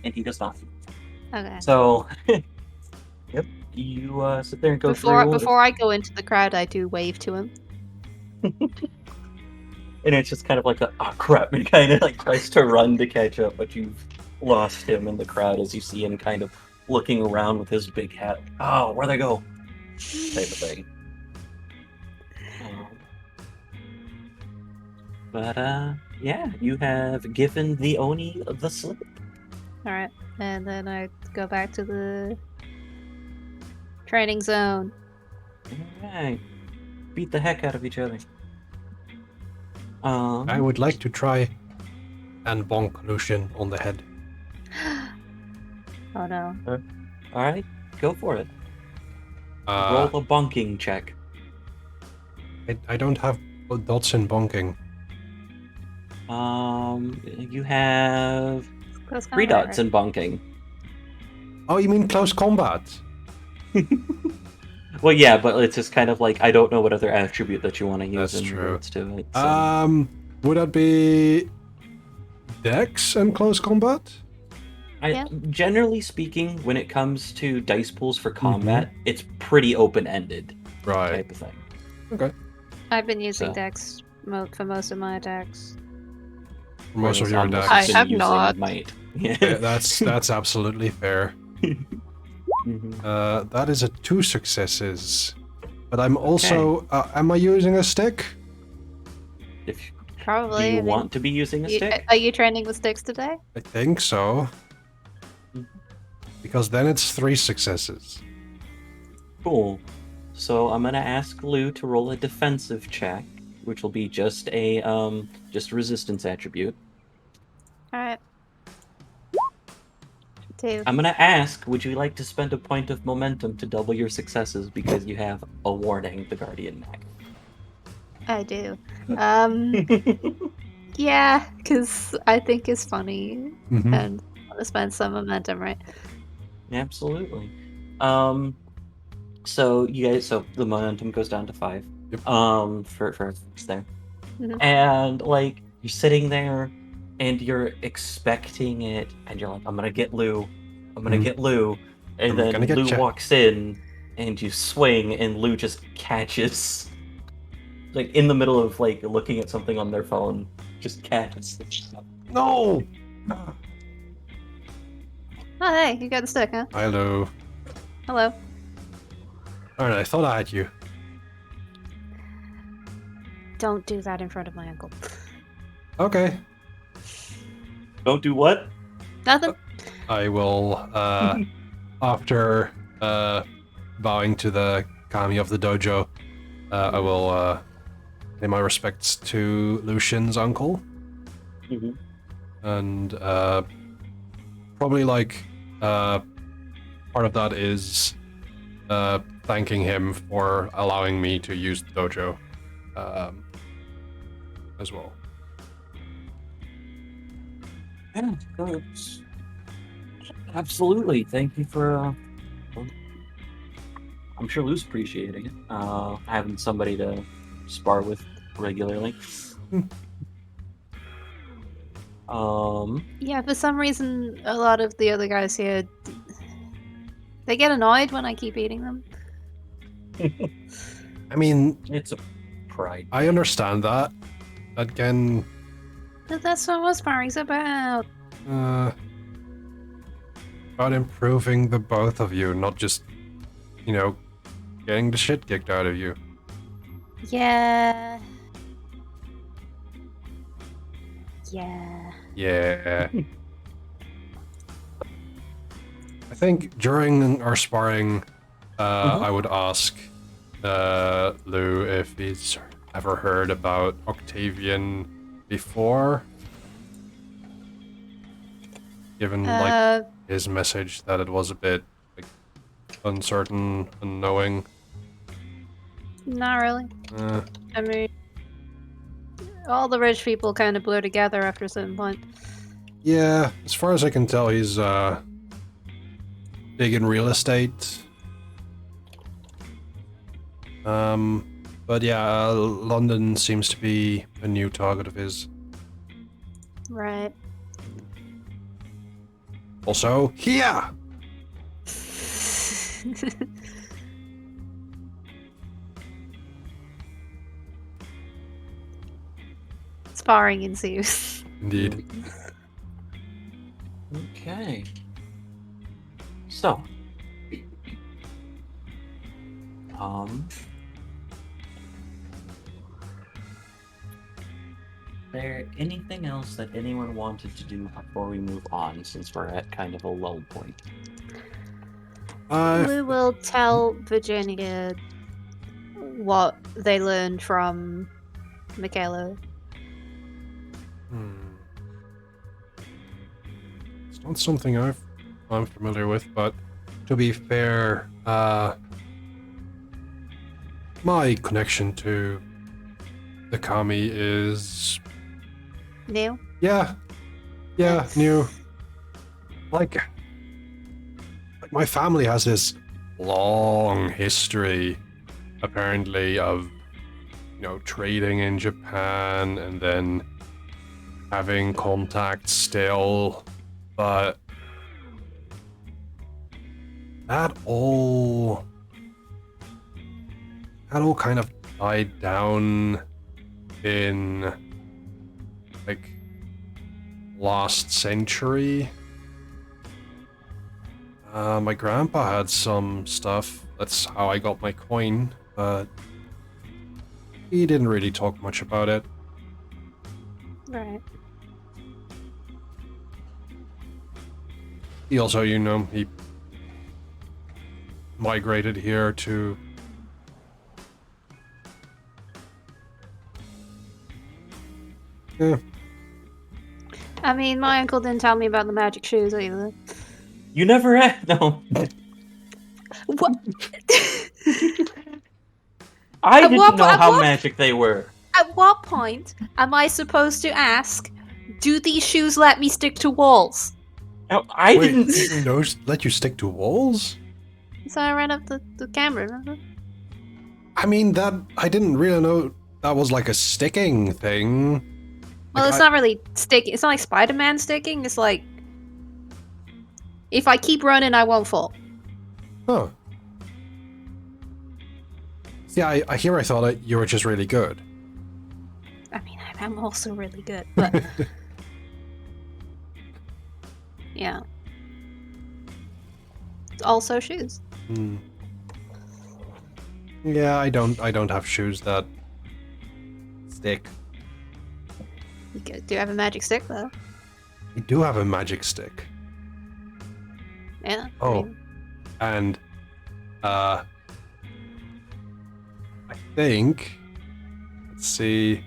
And he does not. Okay. So, yep, you sit there and go through. Before I go into the crowd, I do wave to him. And it's just kind of like oh crap, and kind of like tries to run to catch up, but you've lost him in the crowd as you see him kind of looking around with his big hat. Oh, where'd they go? Type of thing. But yeah, you have given the Oni the slip. Alright, and then I go back to the training zone. Alright. Beat the heck out of each other. I would like to try and bonk Lucian on the head. Oh no. Alright, go for it. Uh, Roll a bonking check. I don't have dots in bonking. You have Close 3 combat, dots right? in bonking. Oh, you mean close combat? Well, yeah, but it's just kind of like, I don't know what other attribute that you want to use That's in true. regards to it. So. Would that be Dex and close combat? Yeah. Generally speaking, when it comes to dice pools for combat, it's pretty open-ended Right. type of thing. Okay. I've been using So. Dex for most of my attacks. For most of Whereas your I'm decks. I been have using not. Might. Yeah, Yeah. that's absolutely fair. Mhm. That is 2 successes. But I'm also... am I using a stick? If Probably. do you I mean, want to be using a stick? Are you training with sticks today? I think so. Mhm. Because then it's 3 successes. Cool. So I'm gonna ask Lou to roll a defensive check, which will be just a resistance attribute. Alright. 2. I'm gonna ask, would you like to spend a point of momentum to double your successes because you have a warning, the Guardian Knack? I do. Yeah, because I think it's funny Mm-hmm. and I want to spend some momentum, right? Absolutely. So the momentum goes down to 5. Yep. For there. Mhm. And like you're sitting there and you're expecting it and you're like, I'm gonna get Lou. I'm gonna Mhm. get Lou. And I'm then gonna get Lou ya. walks in and you swing and Lou just catches like in the middle of like looking at something on their phone, just catches the stuff. No! Oh, hey, you got the stick, huh? Hello. Hello. Alright, I thought I had you. Don't do that in front of my uncle. Okay. Don't do what? Nothing. I will, after bowing to the kami of the dojo, I will pay my respects to Lucian's uncle. Mm-hmm. And probably like part of that is thanking him for allowing me to use the dojo as well. Yeah, good. Absolutely. Thank you for. I'm sure Lou's appreciating it. Having somebody to spar with regularly. Yeah, for some reason, a lot of the other guys here, they get annoyed when I keep eating them. I mean, It's a pride. I understand that. Again, But that's what sparring's about. about improving the both of you, not just, you know, getting the shit kicked out of you. Yeah. Yeah. Yeah. I think during our sparring, I would ask Lou if he's ever heard about Octavian before, given like his message that it was a bit like uncertain, unknowing. Not really. I mean, all the rich people kind of blur together after a certain point. Yeah, as far as I can tell, he's big in real estate. But yeah, London seems to be a new target of his. Right. Also, here! Sparring ensues. Indeed. Okay. So, there anything else that anyone wanted to do before we move on, since we're at kind of a lull point? We will tell Virginia what they learned from Michaela. It's not something I'm familiar with, but to be fair, my connection to the Kami is New? yeah, new. Like my family has this long history, apparently, of trading in Japan and then having contact still, but that all kind of died down in like last century. My grandpa had some stuff. That's how I got my coin, but he didn't really talk much about it. Right. He also, he migrated here to... Yeah. I mean, my uncle didn't tell me about the magic shoes either. You never had no. What? I At didn't what- know at how what- magic they were. At what point am I supposed to ask, do these shoes let me stick to walls? No, I Wait, didn't. those let you stick to walls? So I ran up the camera, remember? I mean, that I didn't really know that was like a sticking thing. Well, Like, it's not really sticking. It's not like Spider-Man sticking. It's like, if I keep running, I won't fall. Oh. See, I thought that you were just really good. I mean, I'm also really good, but yeah. It's also shoes. Hmm. Yeah, I don't have shoes that stick. Do you have a magic stick though? I do have a magic stick. Yeah. Oh. I mean, And I think, let's see,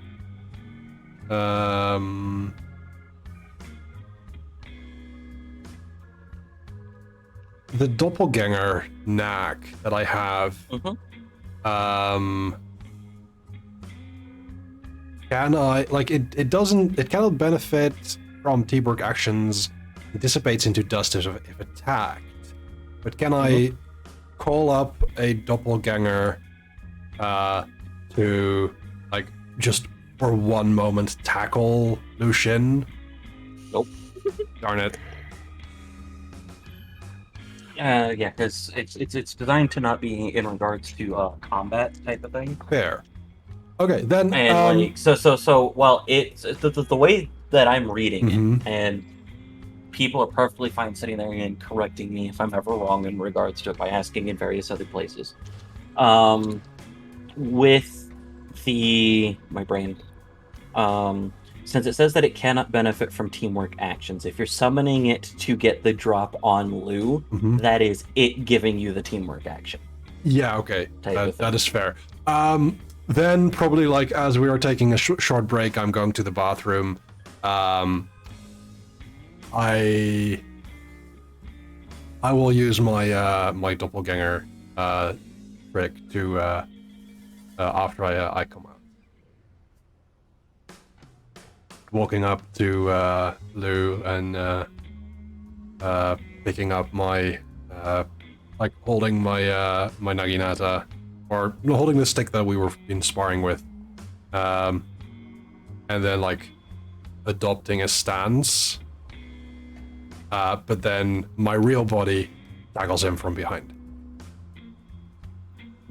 the doppelganger knack that I have, can I, like, it cannot benefit from teamwork actions. It dissipates into dust if attacked. But can I call up a doppelganger to, like, just for one moment tackle Lucian? Nope. Darn it. Yeah, because it's designed to not be in regards to combat type of thing. Fair. Okay, then. And like so well, it's the way that I'm reading Mhm. it, and people are perfectly fine sitting there and correcting me if I'm ever wrong in regards to it by asking in various other places. With my brain, since it says that it cannot benefit from teamwork actions, if you're summoning it to get the drop on Lou, Mhm. that is it giving you the teamwork action. Yeah, okay. Type of That thing. is fair. Then probably, like, as we are taking a short break, I'm going to the bathroom. I will use my my doppelganger trick to after I come out. Walking up to Lou and picking up my like holding my my naginata, or holding the stick that we were been sparring with, and then like adopting a stance. But then my real body tackles him from behind.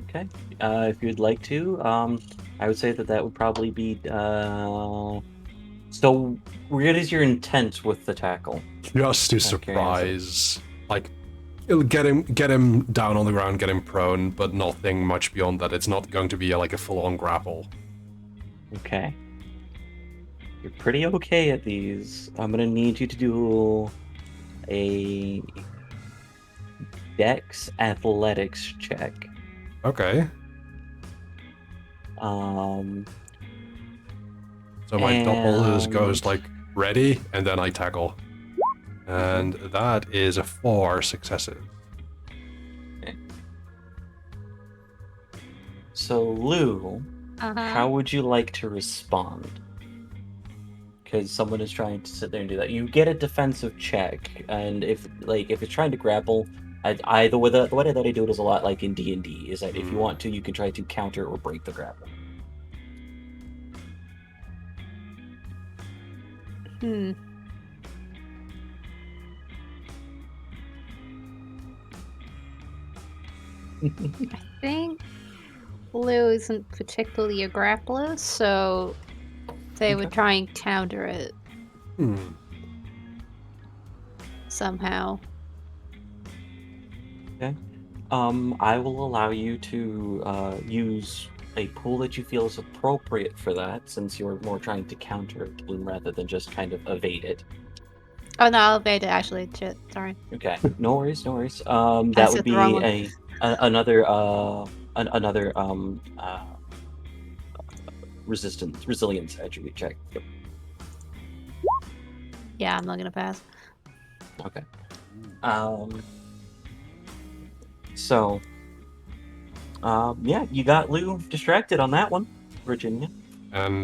Okay. If you'd like to, I would say that would probably be So, what is your intent with the tackle? Just to Out of curiosity. surprise, like, it'll get him down on the ground, get him prone, but nothing much beyond that. It's not going to be like a full-on grapple. Okay. You're pretty okay at these. I'm gonna need you to do a Dex athletics check. Okay. Um, So my double goes And- like ready, and then I tackle. And that is a 4 successes. so Lou, Uh-huh. how would you like to respond? Because someone is trying to sit there and do that. You get a defensive check, and if it's trying to grapple, the way that I do it is a lot like in D&D. Is that if you want to, you can try to counter or break the grapple. Hmm. I think Blue isn't particularly a grappler, so they would try and counter it somehow. Okay. I will allow you to use a pool that you feel is appropriate for that, since you're more trying to counter it rather than just kind of evade it. Oh no, I'll evade it actually. Shit, sorry. Okay, no worries, no worries. I That said would the wrong be one. another resilience attribute check. Yep. Yeah, I'm not gonna pass. Okay. So, yeah, you got Lou distracted on that one, Virginia. And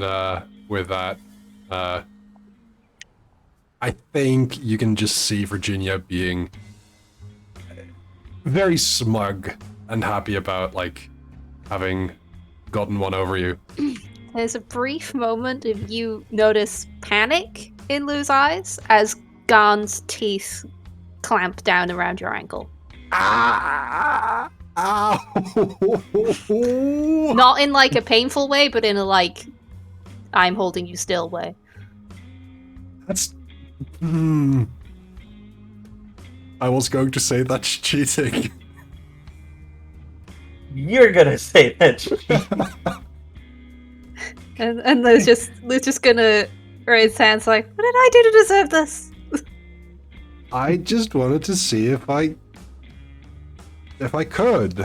with that, I think you can just see Virginia being very smug and happy about like having gotten one over you. There's a brief moment of you notice panic in Lou's eyes as Garn's teeth clamp down around your ankle. Ah! Ow! Not in like a painful way, but in a like I'm holding you still way. That's. I was going to say that's cheating. You're gonna say that. And Lou's just gonna raise his hands like, what did I do to deserve this? I just wanted to see if I could,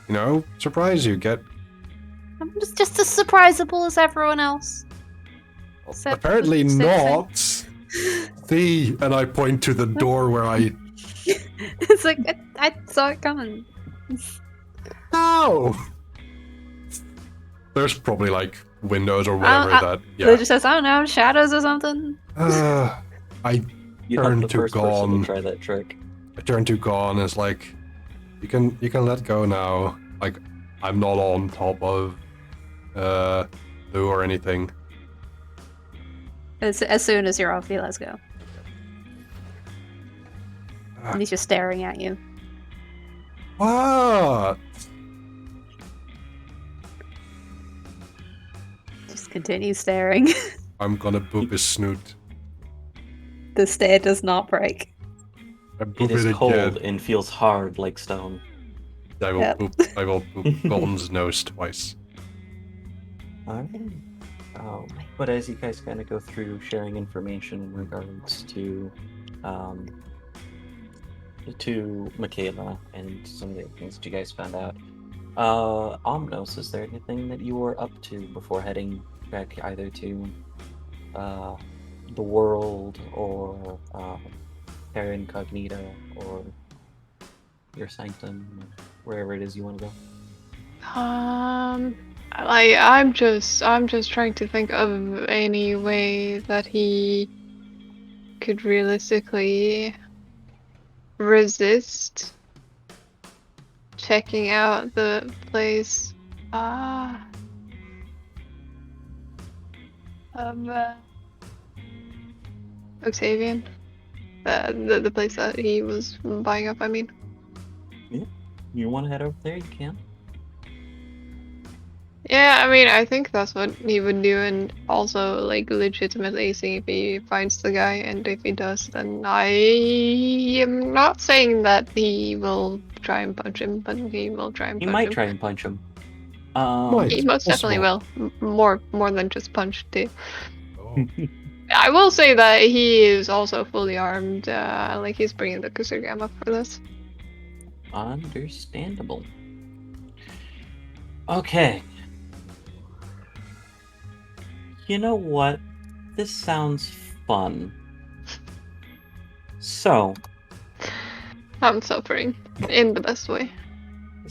you know, surprise you. Get I'm just as surprisable as everyone else. Except apparently for the not. See, and I point to the door where I. It's like I saw it coming. Ow! There's probably like windows or whatever that. Lou Yeah. just says, I don't know, shadows or something. I You're turn not the to first person Gon. to try that trick. I turn to Gon. It's like, you can let go now. Like, I'm not on top of Lou or anything. As soon as you're off, he lets go. And he's just staring at you. What? Just continue staring. I'm gonna boop his snoot. The stare does not break. I It boop is it cold again. and feels hard like stone. I will Yep. boop Gon's nose twice. Alright. But as you guys kind of go through sharing information in regards to Michaela and some of the things that you guys found out, Omnos, is there anything that you were up to before heading back either to the world or Terra Incognita or your sanctum, wherever it is you want to go? I'm just trying to think of any way that he could realistically resist checking out the place. Octavian. The place that he was buying up, I mean. You want to head over there? You can. Yeah, I mean, I think that's what he would do, and also like legitimately see if he finds the guy, and if he does, then I am not saying that he will try and punch him, but he will try and He punch might him. try and punch him. Might. He most definitely Possible. will. More than just punch too. Oh. I will say that he is also fully armed. Like he's bringing the Kusarigama for this. Understandable. Okay. You know what? This sounds fun. So, I'm suffering in the best way.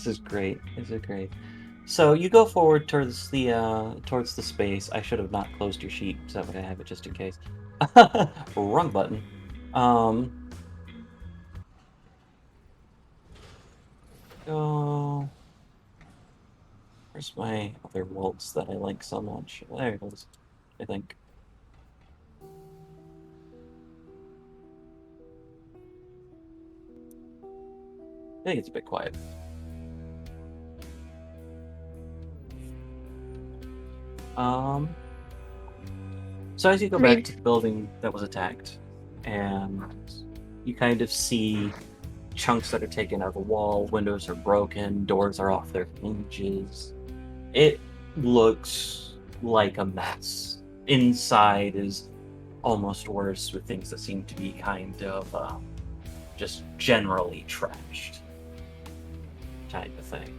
this is great. This is great. So you go forward towards the space. I should have not closed your sheet, so that way I have it just in case. Wrong button. Go. Where's my other waltz that I like so much? There it is. I think. I think it's a bit quiet. So as you go back to the building that was attacked, and you kind of see chunks that are taken out of the wall, windows are broken, doors are off their hinges. It looks like a mess. Inside is almost worse, with things that seem to be kind of just generally trashed, type of thing.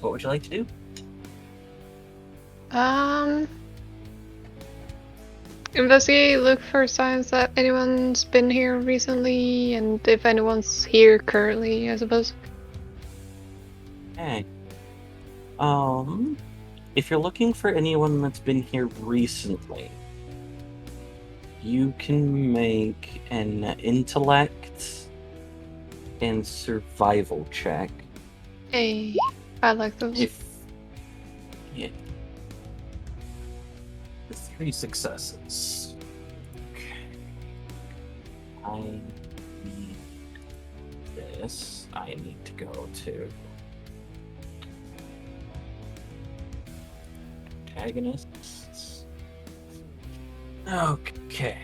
What would you like to do? Investigate, look for signs that anyone's been here recently, and if anyone's here currently, I suppose. Okay. If you're looking for anyone that's been here recently, you can make an intellect and survival check. Hey, I like those. Yeah. 3 successes. Okay. I need this. I need to go to antagonists. Okay.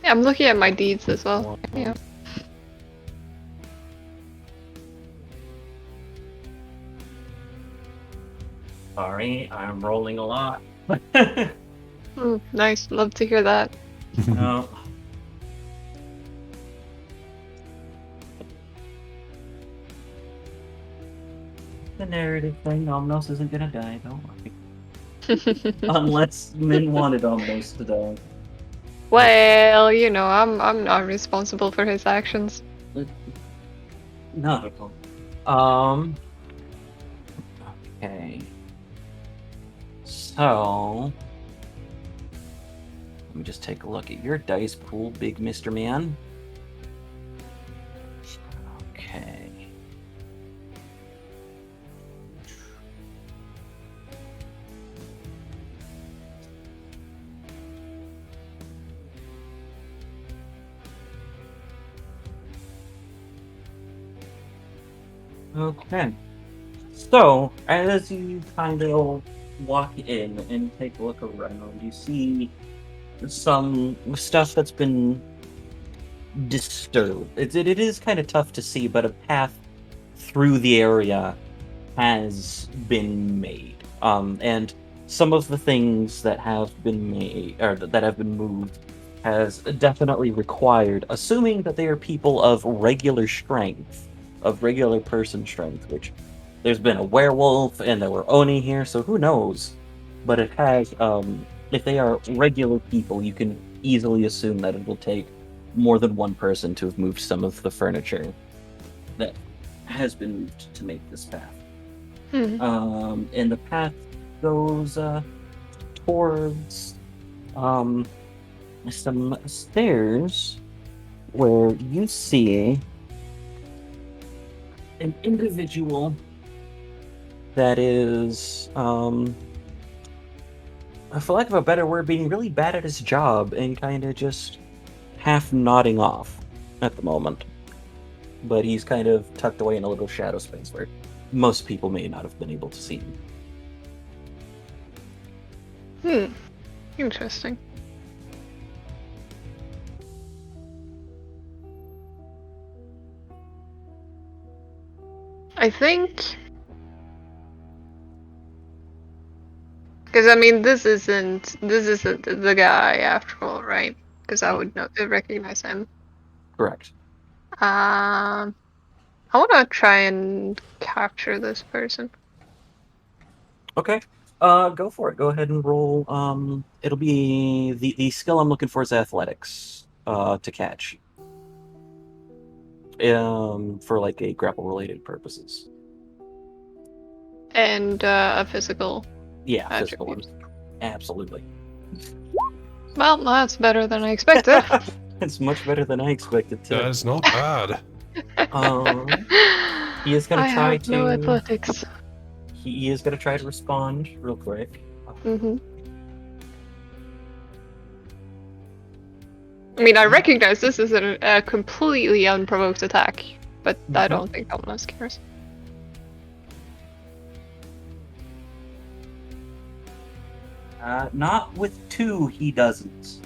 Yeah, I'm looking at my deeds as well. Yeah. Sorry, I'm rolling a lot. Nice, love to hear that. No. The narrative thing, Omnos isn't gonna die, don't worry. Unless Min wanted Omnos to die. Well, you know, I'm not responsible for his actions. Not at all. Okay. So let me just take a look at your dice pool, big Mr. Man. Okay. Okay. So, as you kind of walk in and take a look around, you see some stuff that's been disturbed. It is kind of tough to see, but a path through the area has been made. And some of the things that have been made, or that have been moved, has definitely required, assuming that they are people of regular strength, of regular person strength, which there's been a werewolf and there were Oni here, so who knows? But it has, if they are regular people, you can easily assume that it will take more than one person to have moved some of the furniture that has been moved to make this path. And the path goes towards some stairs where you see an individual that is, for lack of a better word, being really bad at his job and kind of just half nodding off. at the moment. But he's kind of tucked away in a little shadow space where most people may not have been able to see him. Interesting. I think, because I mean, this isn't the guy after all, right? Because I would recognize him. Correct. I want to try and capture this person. Okay. Go for it. Go ahead and roll. It'll be the skill I'm looking for is athletics. To catch. For like a grapple related purposes. And a physical. Yeah, physical attribute. ones. Absolutely. Well, that's better than I expected. It's much better than I expected to. That's not bad. He is gonna I try have no to. athletics. He is gonna try to respond real quick. Mm-hmm. I mean, I recognize this is a completely unprovoked attack, but I don't think Elmas cares. Not with 2, he doesn't.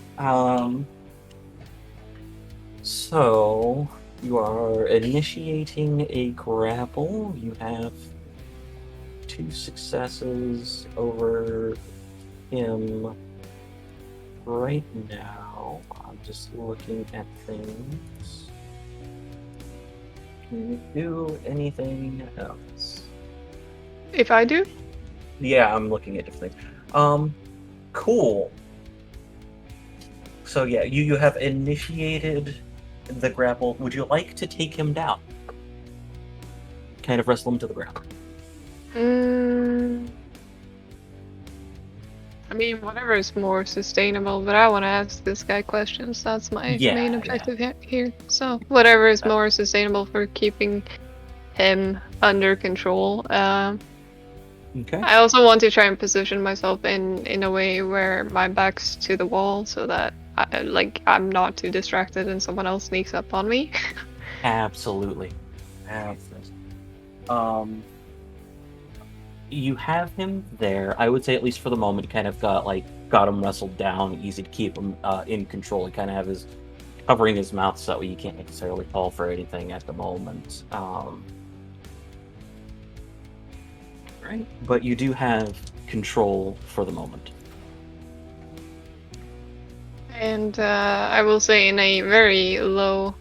So you are initiating a grapple. You have 2 successes over him right now. I'm just looking at things. Can you do anything else? If I do? Yeah, I'm looking at different things. Cool. So yeah, you have initiated the grapple. Would you like to take him down? Kind of wrestle him to the ground. I mean, whatever is more sustainable, but I want to ask this guy questions. That's my main objective here. So, whatever is more sustainable for keeping him under control. Okay. I also want to try and position myself in a way where my back's to the wall, so that I'm not too distracted and someone else sneaks up on me. Absolutely. You have him there. I would say, at least for the moment, kind of got him wrestled down, easy to keep him in control. You kind of have his covering his mouth so that you can't necessarily call for anything at the moment. Right, but you do have control for the moment. And I will say in a very low,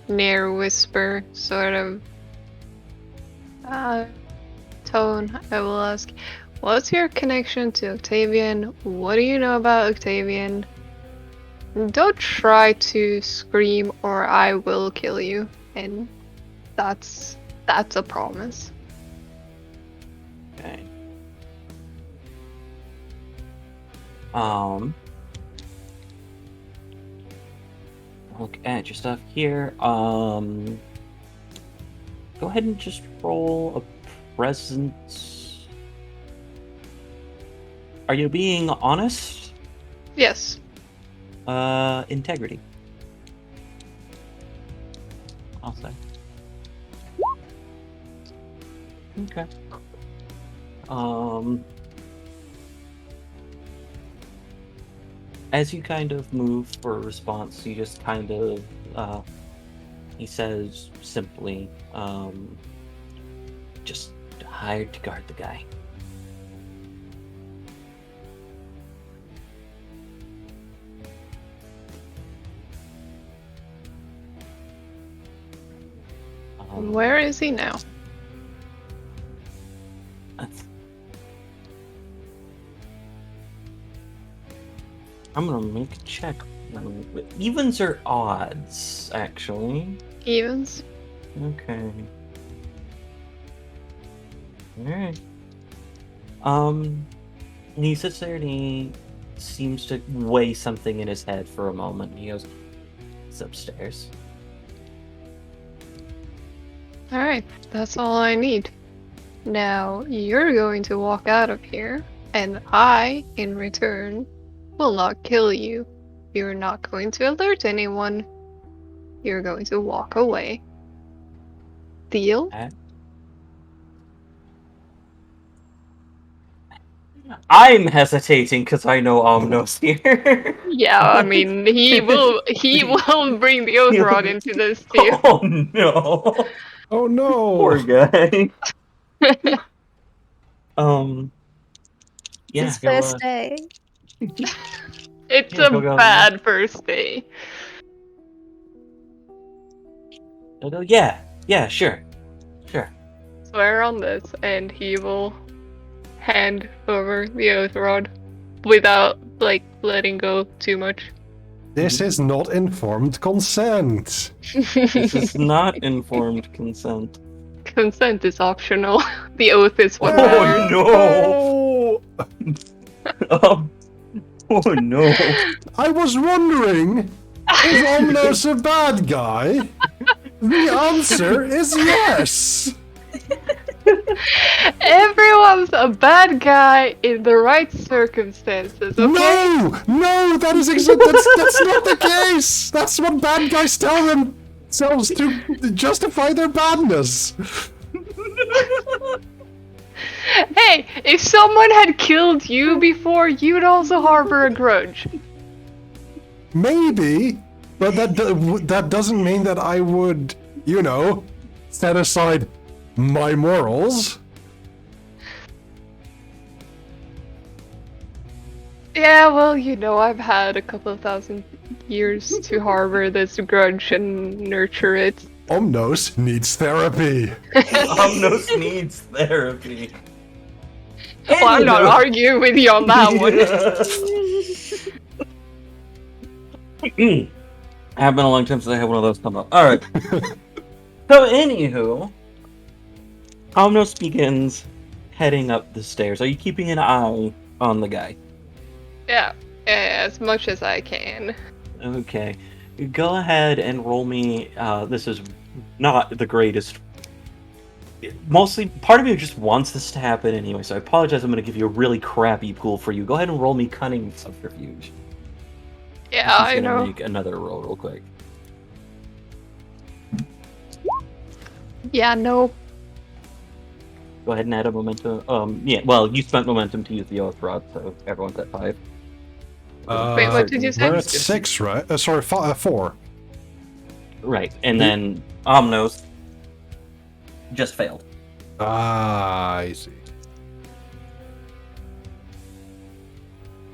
near whisper sort of tone, I will ask, what's your connection to Octavian? What do you know about Octavian? Don't try to scream or I will kill you. And that's a promise. Okay. Look at your stuff here. Go ahead and just roll a presence. Are you being honest? Yes. Integrity. I'll say. Okay. As you kind of move for a response, you just kind of, he says simply, just hired to guard the guy. Where is he now? I'm gonna make a check. Evens or odds, actually? Evens. Okay. Alright. And he sits there and he seems to weigh something in his head for a moment. He goes, it's upstairs. Alright, that's all I need. Now, you're going to walk out of here, and I, in return, will not kill you. You're not going to alert anyone. you're going to walk away. Deal? I'm hesitating because I know Omnos here. Yeah, I mean, he will bring the oath rod into this too. Oh no. Oh no! Poor guy. Yeah, His he'll, first day. It's Yeah, a he'll go- bad first day. he'll go, yeah, sure. Swear on this, and he will hand over the oath rod without, like, letting go too much. This is not informed consent. This is not informed consent. Consent is optional. The oath is what Oh, matters. no! Oh, Oh no! I was wondering, is Omnos a bad guy? The answer is yes. Everyone's a bad guy in the right circumstances, okay? No, that is that's not the case. That's what bad guys tell themselves to justify their badness. Hey, if someone had killed you before, you'd also harbor a grudge. Maybe, but that doesn't mean that I would, set aside my morals. Yeah, well, I've had a couple of thousand years to harbor this grudge and nurture it. Omnos needs therapy. Omnos needs therapy. Well, I'm not arguing with you on that one. Have been a long time since I had one of those come up. Alright. So, anywho, Omnos begins heading up the stairs. Are you keeping an eye on the guy? Yeah, as much as I can. Okay. Go ahead and roll me. This is not the greatest. Mostly, part of me just wants this to happen anyway, so I apologize. I'm going to give you a really crappy pool for you. Go ahead and roll me Cunning Subterfuge. Yeah, I know. Make another roll real quick. Yeah, no. Go ahead and add a momentum. Yeah, well, you spent momentum to use the Oath Rod, so everyone's at 5. Wait, what did you say? We're at 6, right? Sorry, 4. Right, and then Omnos just failed. Ah, I see.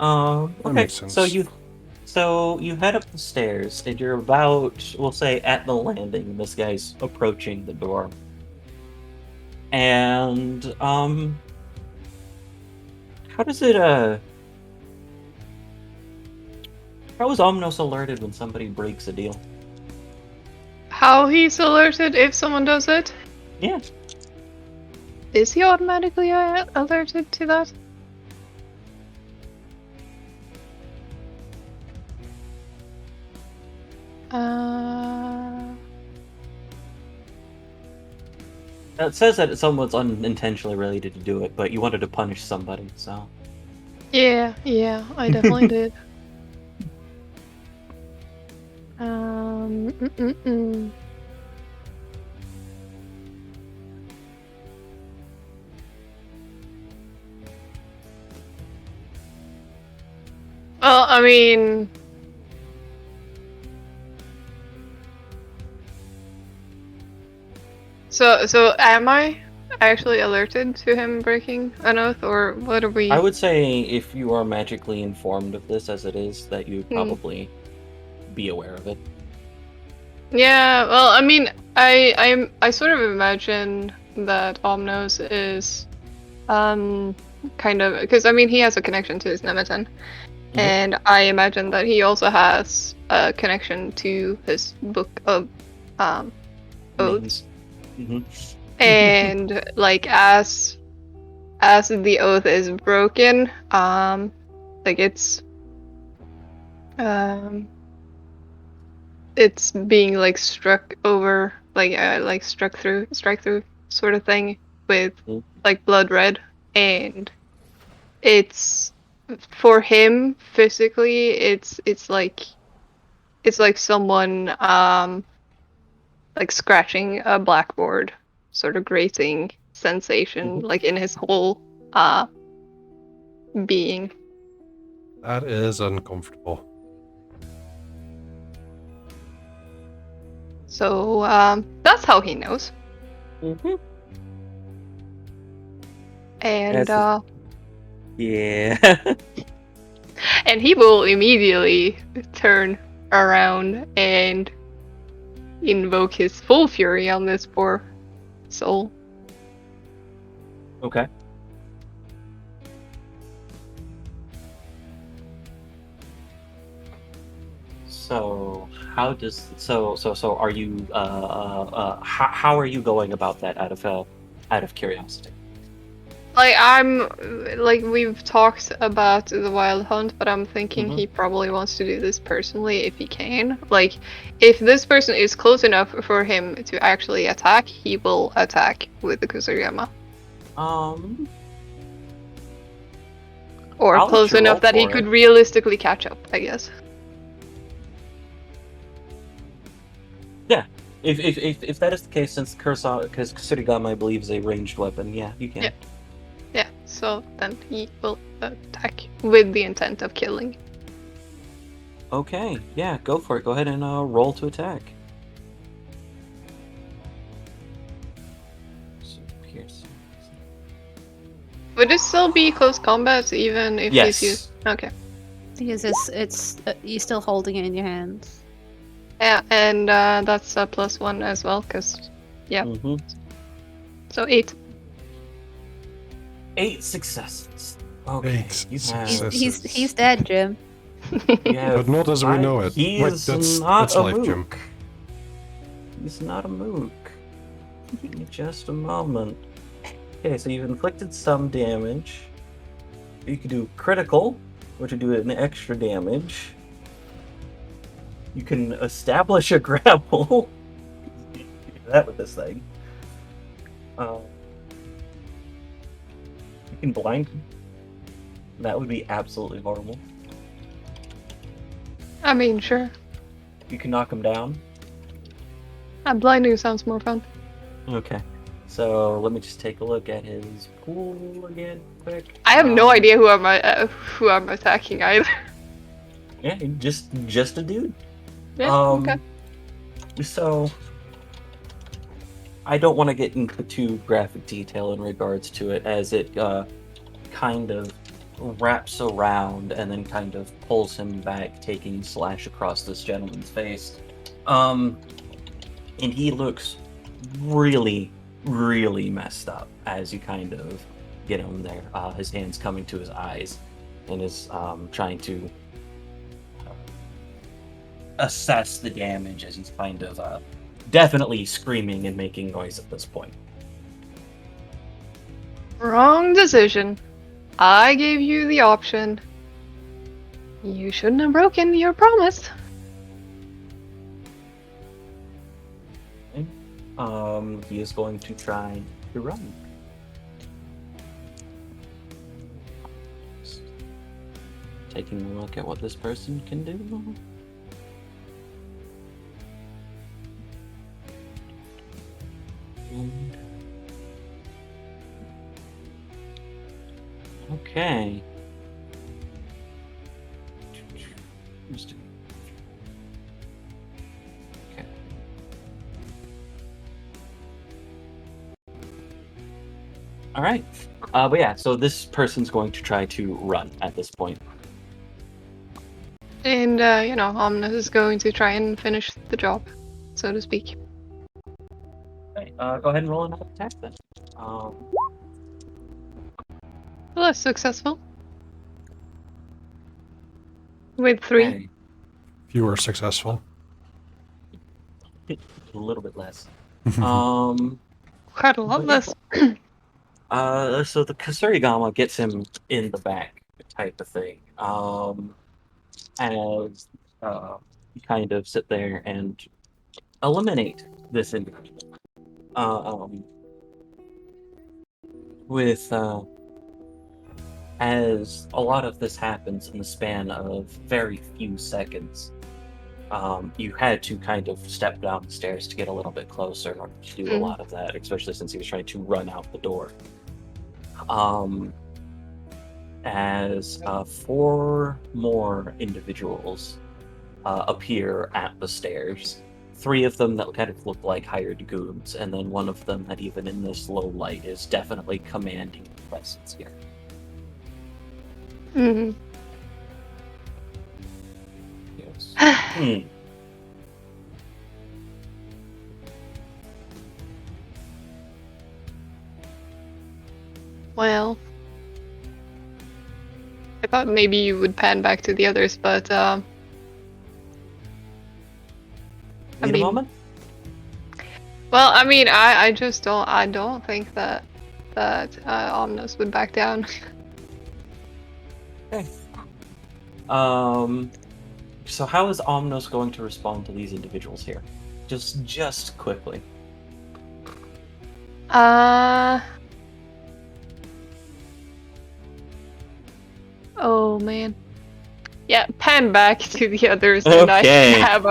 Okay, makes sense. so you head up the stairs, and you're about, we'll say, at the landing. This guy's approaching the door. And, how does it, how is Omnos alerted when somebody breaks a deal? How he's alerted if someone does it? Yeah. Is he automatically alerted to that? It says that someone's unintentionally related to do it, but you wanted to punish somebody, so... Yeah, I definitely did. Well, I mean... So am I actually alerted to him breaking an oath, or what are we... I would say if you are magically informed of this as it is, that you'd probably be aware of it. Yeah, well, I mean, I sort of imagine that Omnos is, kind of, because I mean he has a connection to his Nemeton, and I imagine that he also has a connection to his book of oaths. And like as the oath is broken, like it's being like struck over, like strike through sort of thing with like blood red, and it's for him physically it's like someone like scratching a blackboard, sort of grating sensation, like in his whole being. That is uncomfortable. So that's how he knows. Mm-hmm. And Yeah. and he will immediately turn around and invoke his full fury on this poor soul. Okay. So how does so are you how are you going about that out of curiosity? Like we've talked about the wild hunt, but I'm thinking he probably wants to do this personally if he can. Like, if this person is close enough for him to actually attack, he will attack with the Kusarigama. Or I'll let close you roll enough that he for could it. realistically catch up, I guess. Yeah. If that is the case, since because Kusurigama I believe is a ranged weapon, yeah, you can. Yeah. Yeah, so then he will attack with the intent of killing. Okay, yeah, go for it. Go ahead and roll to attack. So pierce. Would it still be close combat even if Yes. he's used? Okay. Because it's you're still holding it in your hands. Yeah, and that's a +1 as well, because, yeah. Mm-hmm. So 8. 8 successes. Okay. 8 You have, successes. He's dead, Jim. you have But not as we know it. He's Wait, that's not a life, mook. Jim. He's not a mook. Give me just a moment. Okay, so you've inflicted some damage. You could do critical, which would do an extra damage. You can establish a grapple. You can do that with this thing. You can blind him. That would be absolutely horrible. I mean, sure. You can knock him down. Blinding sounds more fun. Okay. So let me just take a look at his pool again, quick. I have no idea who I'm attacking either. Yeah, just a dude. Yeah, okay. So I don't want to get into too graphic detail in regards to it, as it kind of wraps around and then kind of pulls him back, taking slash across this gentleman's face. And he looks really, really messed up as you kind of get him there. His hands coming to his eyes and is trying to assess the damage as he's kind of definitely screaming and making noise at this point. Wrong decision. I gave you the option. You shouldn't have broken your promise. Okay. He is going to try to run. Just taking a look at what this person can do. Okay. Okay. All right. But yeah, so this person's going to try to run at this point. And, Omnis is going to try and finish the job, so to speak. Okay. Go ahead and roll another attack then. Less successful. With 3. Okay. You were successful. A little bit less. Quite a lot less. So the Kusurigama gets him in the back, type of thing. As you kind of sit there and eliminate this individual. With as a lot of this happens in the span of very few seconds, you had to kind of step down the stairs to get a little bit closer in order to do a Mhm. lot of that, especially since he was trying to run out the door. As 4 more individuals appear at the stairs. 3 of them that kind of look like hired goons, and then one of them that, even in this low light, is definitely commanding presence here. Mhm. Yes. Well, I thought maybe you would pan back to the others, but Need a mean- moment? well, I mean, I just don't think that Omnos would back down. Okay. So how is Omnos going to respond to these individuals here? Just quickly. Oh man. Yeah, pan back to the others and I Okay. have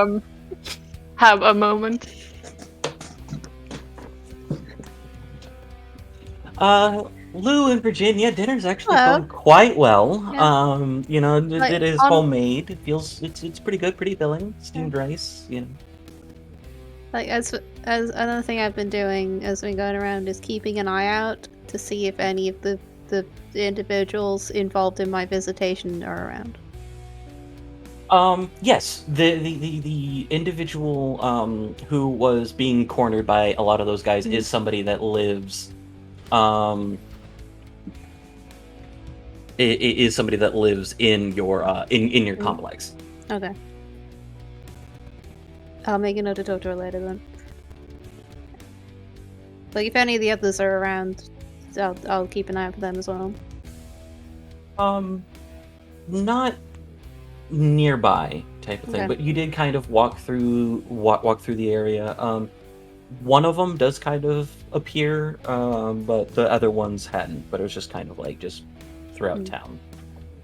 a moment. Lou in Virginia, dinner's actually Hello. going quite well. Yeah. You know, Like, it is on- homemade. It feels it's pretty good, pretty filling. Steamed rice, you know. Like as another thing I've been doing as we're going around is keeping an eye out to see if any of the individuals involved in my visitation are around. Yes, the individual who was being cornered by a lot of those guys is somebody that lives is somebody that lives in your in your complex. Okay. I'll make a note to talk to her later then. Like if any of the others are around, I'll keep an eye out for them as well. Not nearby type of thing, Okay. but you did kind of walk through the area. One of them does kind of appear, but the other ones hadn't. But it was just kind of like just throughout town,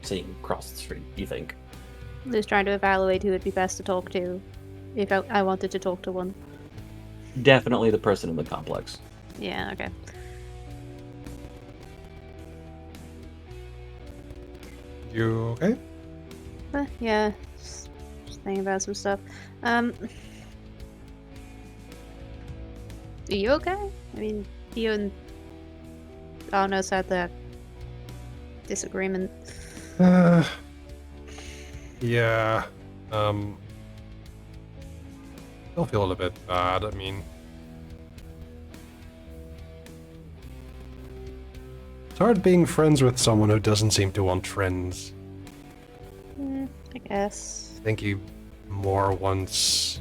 seeing across the street. You think? Just trying to evaluate who would be best to talk to, if I wanted to talk to one. Definitely the person in the complex. Yeah. Okay. You okay? Yeah. Just thinking about some stuff. Are you okay? I mean, you and Arnos had that disagreement. Yeah. Still feel a bit bad. I mean, it's hard being friends with someone who doesn't seem to want friends. I guess. I think he more wants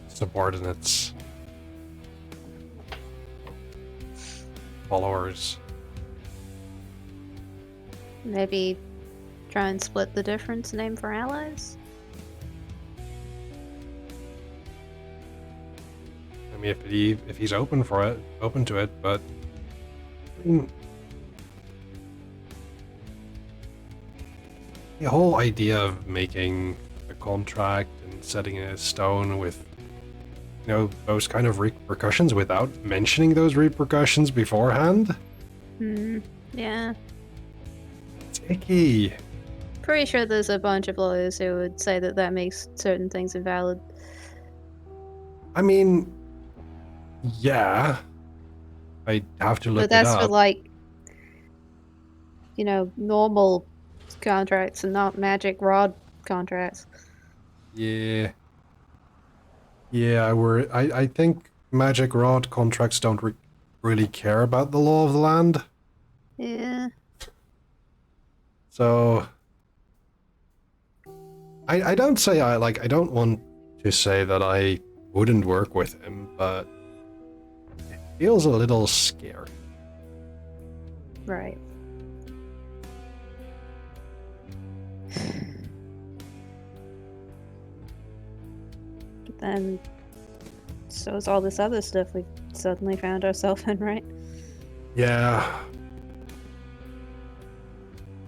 subordinates. Followers. Maybe try and split the difference and aim for allies? I mean, if he's open to it, but I mean, the whole idea of making a contract and setting it in stone with, you know, those kind of repercussions without mentioning those repercussions beforehand, Yeah. it's icky. Pretty sure there's a bunch of lawyers who would say that makes certain things invalid. I mean, yeah, I have to look But that's it up. for, like, normal contracts and not magic rod contracts. Yeah. Yeah, I think magic rod contracts don't really care about the law of the land. Yeah. So I don't say I don't want to say that I wouldn't work with him, but it feels a little scary. Right. But then, so is all this other stuff we've suddenly found ourselves in, right? Yeah.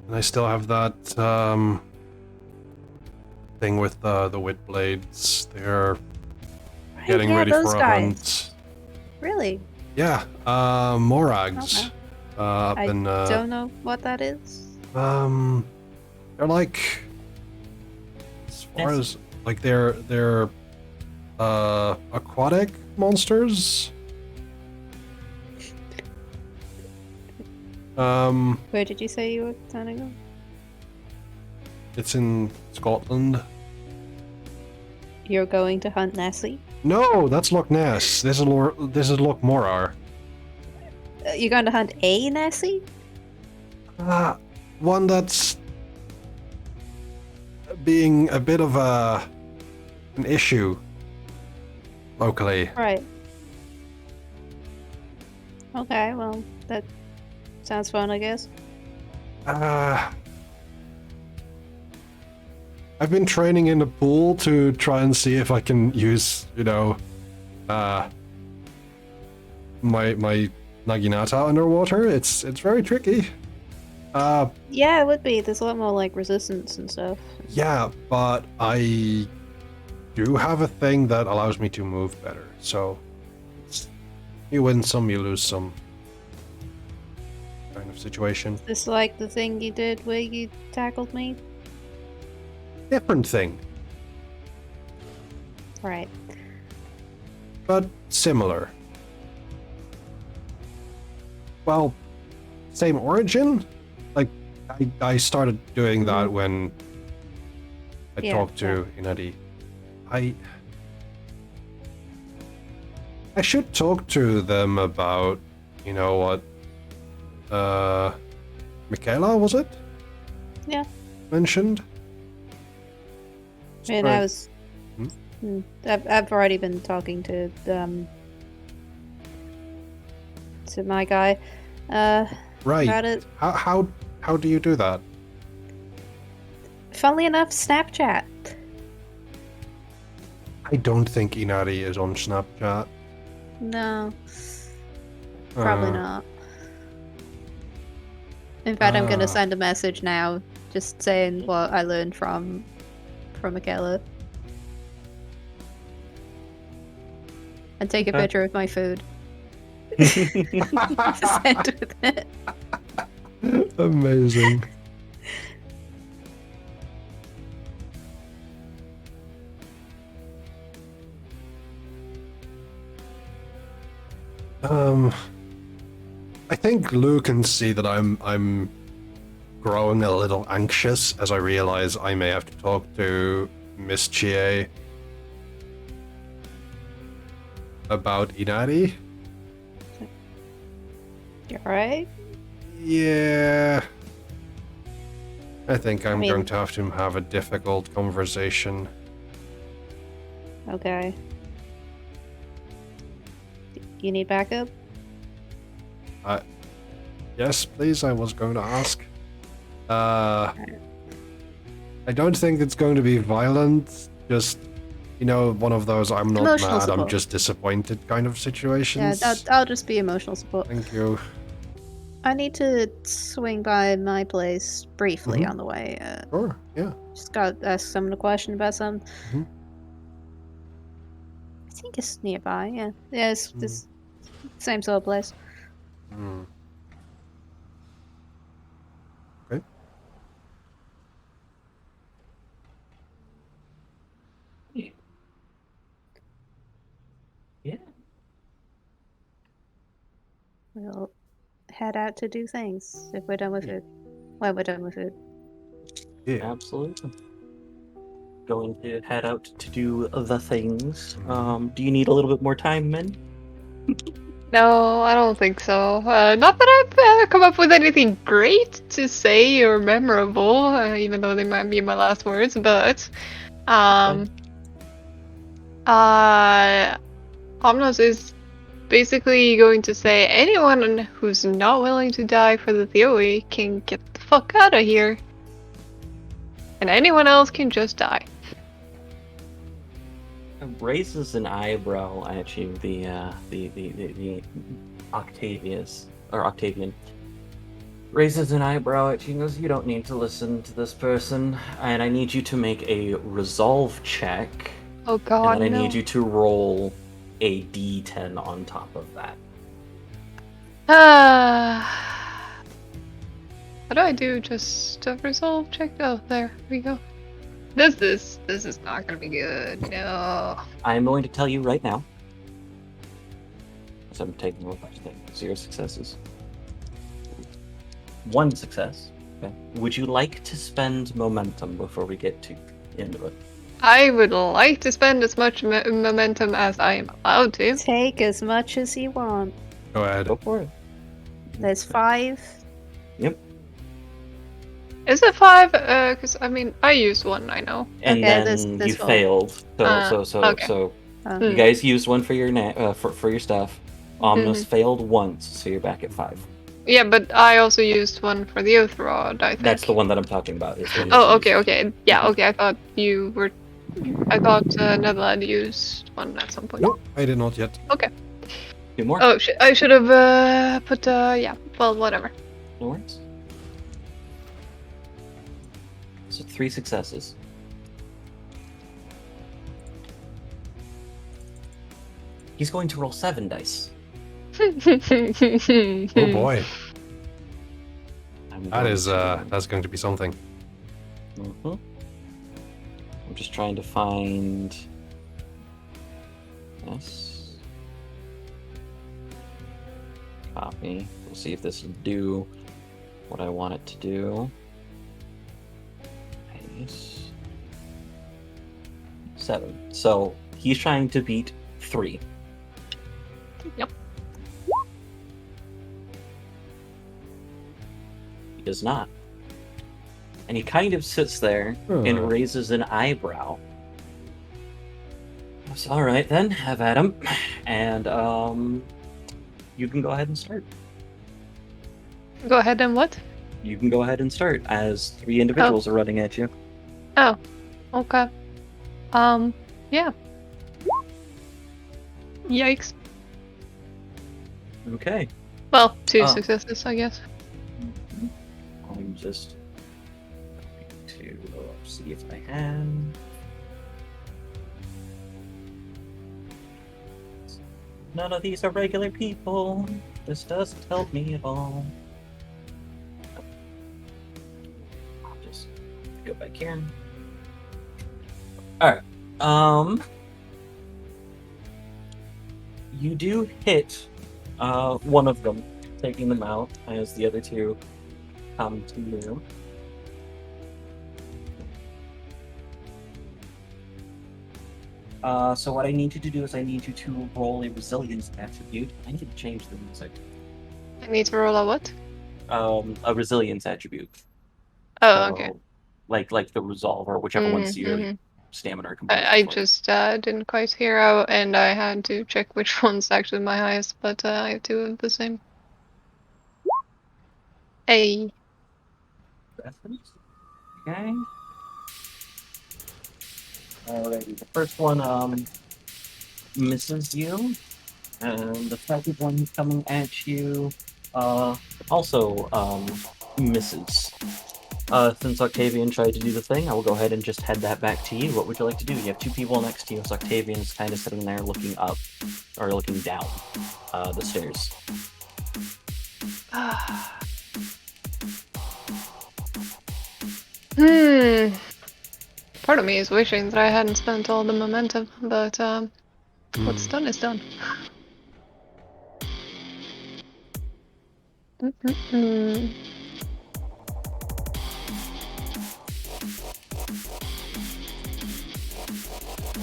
And I still have that thing with the wit blades. They're Right, getting yeah, ready those for a guys. hunt. Really? Yeah, Morags. Okay. Up I in don't know what that is. they're like, as far Yes. as like they're aquatic monsters. Where did you say you were turning on? It's in Scotland. You're going to hunt Nessie? No, that's Loch Ness. This is Loch Morar. You're going to hunt a Nessie? One that's being a bit of an issue locally. Right. Okay, well, that sounds fun, I guess. I've been training in the pool to try and see if I can use, my Naginata underwater. It's very tricky. Yeah, it would be. There's a lot more, like, resistance and stuff. Yeah, but I do have a thing that allows me to move better. So you win some, you lose some kind of situation. This like the thing you did where you tackled me? Different thing, Right. but similar. Well, same origin. Like I started doing that when I Yeah, talked to Inadi. I should talk to them about, what Michaela, was it? Yeah. Mentioned? I mean, I was. I've already been talking to my guy Right. about it. How do you do that? Funnily enough, Snapchat. I don't think Inari is on Snapchat. No, probably Uh, not. In fact, I'm Ah. gonna send a message now, just saying what I learned from Michaela, and take a Okay. picture of my food. Send with it. Amazing. I think Lou can see that I'm growing a little anxious as I realize I may have to talk to Miss Chie about Inari. You alright? Yeah. I think I'm mean- going to have to have a difficult conversation. Okay. You need backup? Yes, please, I was going to ask. I don't think it's going to be violent, just, one of those I'm not Emotional mad, I'm support. just disappointed kind of Yeah, situations. I'll just be emotional support. Thank you. I need to swing by my place briefly Mhm. on the way. Sure, yeah. Just got to ask someone a question about some. Mhm. I think it's nearby. Yeah, yeah, it's this same sort of place. Hmm. Okay. Yeah, We'll head out to do things if we're done with it. When we're done with it. Yeah. absolutely. Going to head out to do the things. Do you need a little bit more time, Min? No, I don't think so. Not that I've come up with anything great to say or memorable, even though they might be my last words. But, Omnos is basically going to say anyone who's not willing to die for the theory can get the fuck out of here, and anyone else can just die. Raises an eyebrow at you, the Octavian. raises an eyebrow at you and goes, "You don't need to listen to this person, and I need you to make a resolve check, Oh and god, then I no. need you to roll a d10 on top of that." How do I do just a resolve check? Oh, there we go. This is not gonna be good. No. I'm going to tell you right now. So I'm taking a look at thing. 0 successes. 1 success. Okay. Would you like to spend momentum before we get to the end of it? I would like to spend as much momentum as I am allowed to. Take as much as you want. Go ahead. Go for it. There's 5. Yep. Is it 5? Because I mean, I used 1. I know. And Okay, then this you one. failed. So okay. you guys used 1 for your for your stuff. Omnis failed once, so you're back at 5. Yeah, but I also used 1 for the Oath Rod, I think. That's the one that I'm talking about. Is what Oh, you okay, used. okay. Yeah, okay, I thought you were... I thought Netherland used 1 at some point. Nope, I did not yet. Okay. 2 more. Oh, I should have put, yeah, well, whatever. No worries. So 3 successes. He's going to roll 7 dice. Oh boy, I'm that going is to- that's going to be something. Mhm. I'm just trying to find this. Copy. We'll see if this will do what I want it to do. Paste. 7. So he's trying to beat 3. Yep. He does not. And he kind of sits there Huh. and raises an eyebrow. So, all right then, have at him, and you can go ahead and start. Go ahead and what? You can go ahead and start as 3 individuals are running at you. Oh, okay. Yeah. Yikes. Okay. Well, 2 Oh. successes, I guess. I'm just going to see if I can. None of these are regular people. This doesn't help me at all. I'll just go back here. Alright. You do hit one of them, taking them out as the other 2 come to you. So what I need you to do is I need you to roll a resilience attribute. I need to change the music. I need to roll a what? A resilience attribute. Oh, okay. So, like the resolve or whichever one's your stamina or composure. I just didn't quite hear out, and I had to check which one's actually my highest, but I have 2 of the same. A. Okay. Alrighty, the first one misses you, and the second one coming at you also misses. Since Octavian tried to do the thing, I will go ahead and just head that back to you. What would you like to do? You have 2 people next to you, so Octavian's kind of sitting there looking up, or looking down the stairs. Part of me is wishing that I hadn't spent all the momentum, but what's done is done.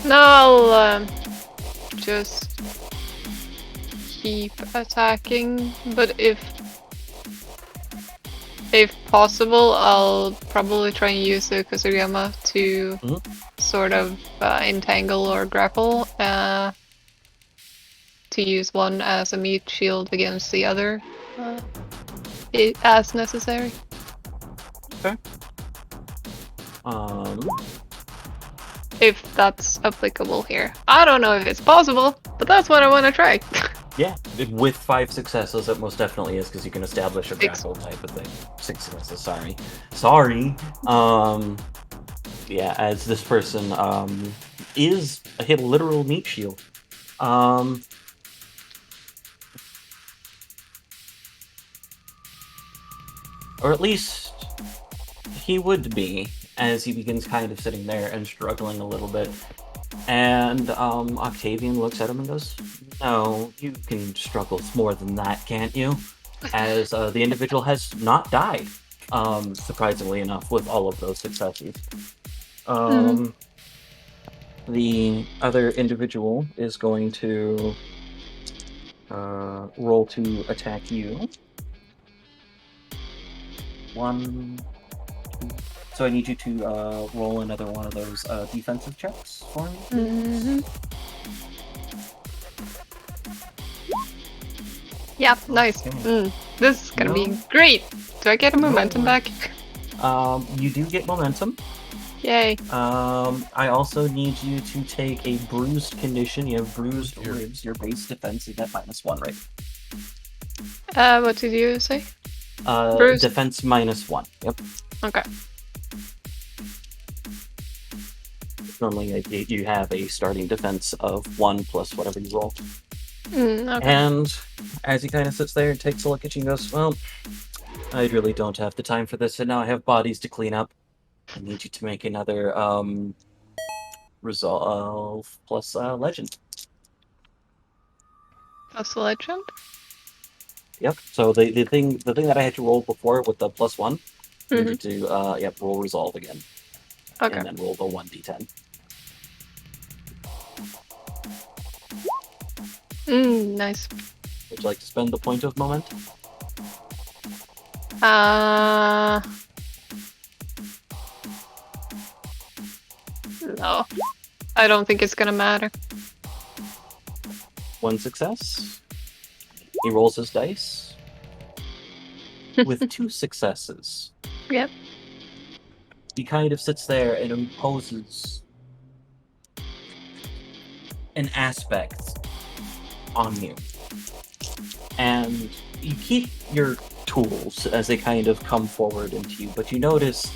No, I'll just keep attacking, but if possible, I'll probably try and use the Kusugama to sort of entangle or grapple, to use one as a meat shield against the other, as necessary. Okay. If that's applicable here. I don't know if it's possible, but that's what I want to try. Yeah, with 5 successes, it most definitely is, because you can establish a 6. grapple type of thing. 6 successes, sorry. Yeah, as this person is hit a literal meat shield. Or at least he would be, as he begins kind of sitting there and struggling a little bit. And Octavian looks at him and goes, "No, you can struggle more than that, can't you?" As the individual has not died, surprisingly enough, with all of those successes. The other individual is going to roll to attack you. 1, 2. So I need you to roll another one of those defensive checks for me, please. Yep, nice. Okay. This is gonna be No. great. Do I get a No momentum worries. back? You do get momentum. Yay. I also need you to take a bruised condition. You have bruised ribs. Your base defense is at -1, right? What did you say? Bruce? Defense -1. Yep. Okay. Normally you have a starting defense of 1 plus whatever you roll. Okay. And as he kind of sits there and takes a look at you and goes, "Well, I really don't have the time for this, and now I have bodies to clean up. I need you to make another resolve plus legend." Plus legend? Yep. So the thing that I had you roll before with the +1, I need you to roll resolve again. Okay. And then roll the 1d10. Nice. Would you like to spend the point of momentum? No. I don't think it's gonna matter. 1 success. He rolls his dice with 2 successes. Yep. He kind of sits there and imposes an aspect on you. And you keep your tools as they kind of come forward into you, but you notice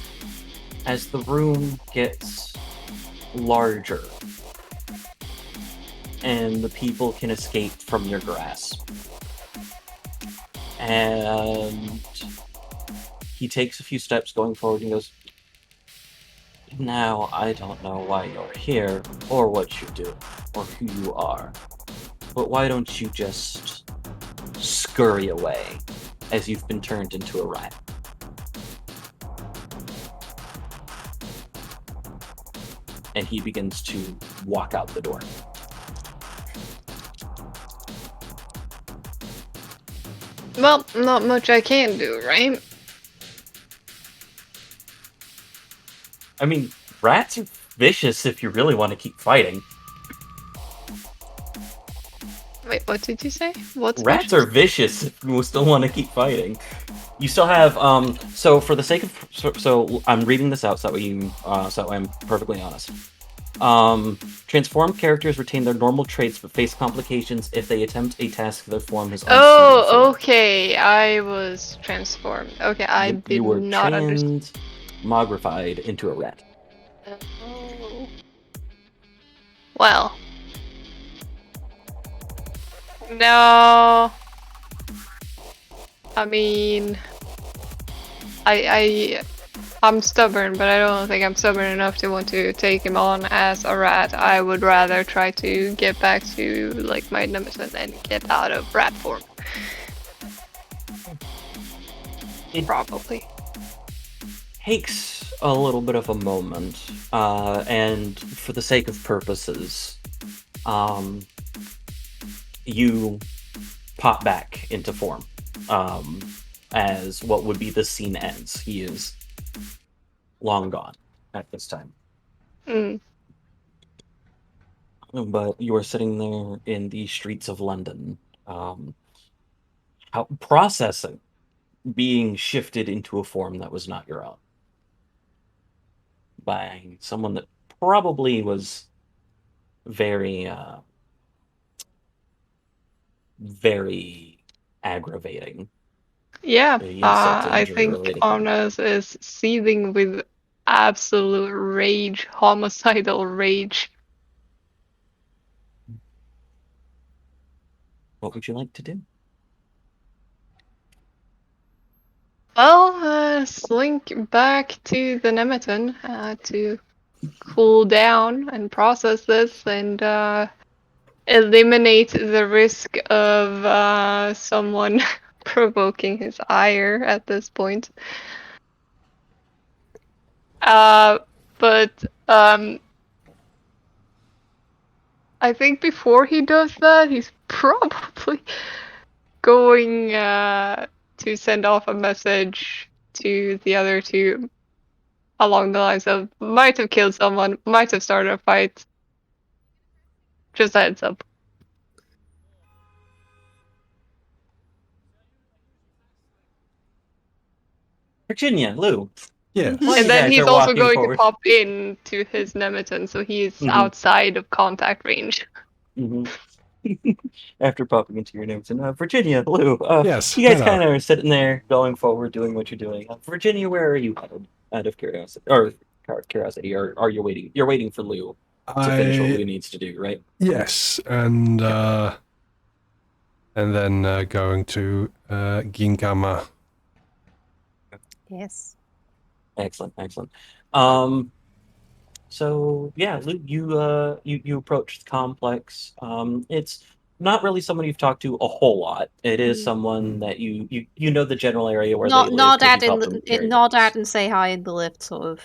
as the room gets larger and the people can escape from your grasp. And he takes a few steps going forward and goes, "Now, I don't know why you're here, or what you do, or who you are, but why don't you just scurry away, as you've been turned into a rat?" And he begins to walk out the door. Well, not much I can do, right? I mean, rats are vicious if you really want to keep fighting. Wait, what did you say? What's Rats are vicious if you still want to keep fighting. You still have, so for the sake of, so I'm reading this out so that way you, so I'm perfectly honest. Transformed characters retain their normal traits but face complications if they attempt a task their form is unsuited for. Okay. I was transformed. Okay, I did You were not understand. transmogrified into a rat. Oh. Well. No. I mean, I'm stubborn, but I don't think I'm stubborn enough to want to take him on as a rat. I would rather try to get back to like my nemesis and get out of rat form. Probably. Takes a little bit of a moment, and for the sake of purposes, you pop back into form, as what would be the scene ends. He is long gone at this time. But you are sitting there in the streets of London, processing being shifted into a form that was not your own by someone that probably was very very aggravating. Yeah, The insult to I injury think related. Arnes is seething with absolute rage, homicidal rage. What would you like to do? Well, slink back to the Nemeton to cool down and process this and eliminate the risk of someone provoking his ire at this point. But I think before he does that, he's probably going to send off a message to the other two along the lines of might have killed someone, might have started a fight. Just a heads up. Virginia, Lou, Yes. while And you then guys he's are also walking going to forward. pop in to his Nemeton, so he's outside of contact range. Mm-hmm. After popping into your names, and Virginia, Lou, Yes. you guys Hello. kind of are sitting there, going forward, doing what you're doing. Virginia, where are you headed? Out of curiosity, or are you waiting? You're waiting for Lou to finish what Lou needs to do, right? Yes, and then going to Ginkama. Yes. Excellent, excellent. So yeah, Lou, you approach the complex. It's not really someone you've talked to a whole lot. It is someone that you know the general area where they Not live nod because at you've helped them carry nod things. at and say hi in the lift, sort of.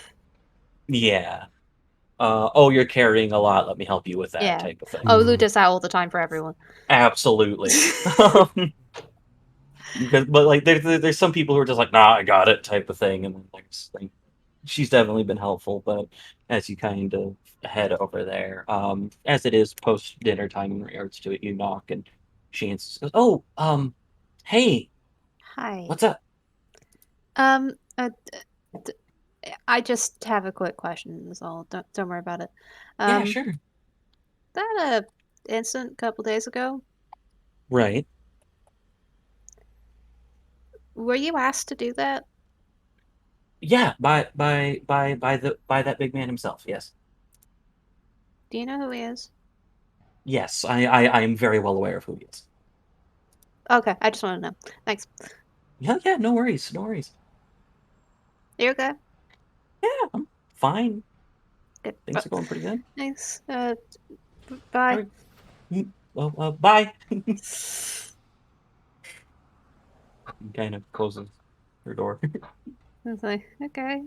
Yeah. Oh, you're carrying a lot. Let me help you with that Yeah. type of thing. Oh, Lou does that all the time for everyone. Absolutely. But like there's some people who are just like, nah, I got it type of thing, and then there's like she's definitely been helpful. But as you kind of head over there, as it is post dinner time in regards to it, you knock and she answers, goes, "Oh, hey, Hi. what's up?" Um, uh, d- I just have a quick question. That's all. Don't worry about it. Yeah, sure. That incident a couple days ago. Right. Were you asked to do that? Yeah, by that big man himself. Yes. Do you know who he is? Yes, I am very well aware of who he is. Okay, I just want to know. Thanks. Yeah, yeah, no worries, no worries. You okay? Yeah, I'm fine. Good. Things are going pretty good. Thanks. All Bye. right. Well, bye. Kind of closes her door. I was like, okay.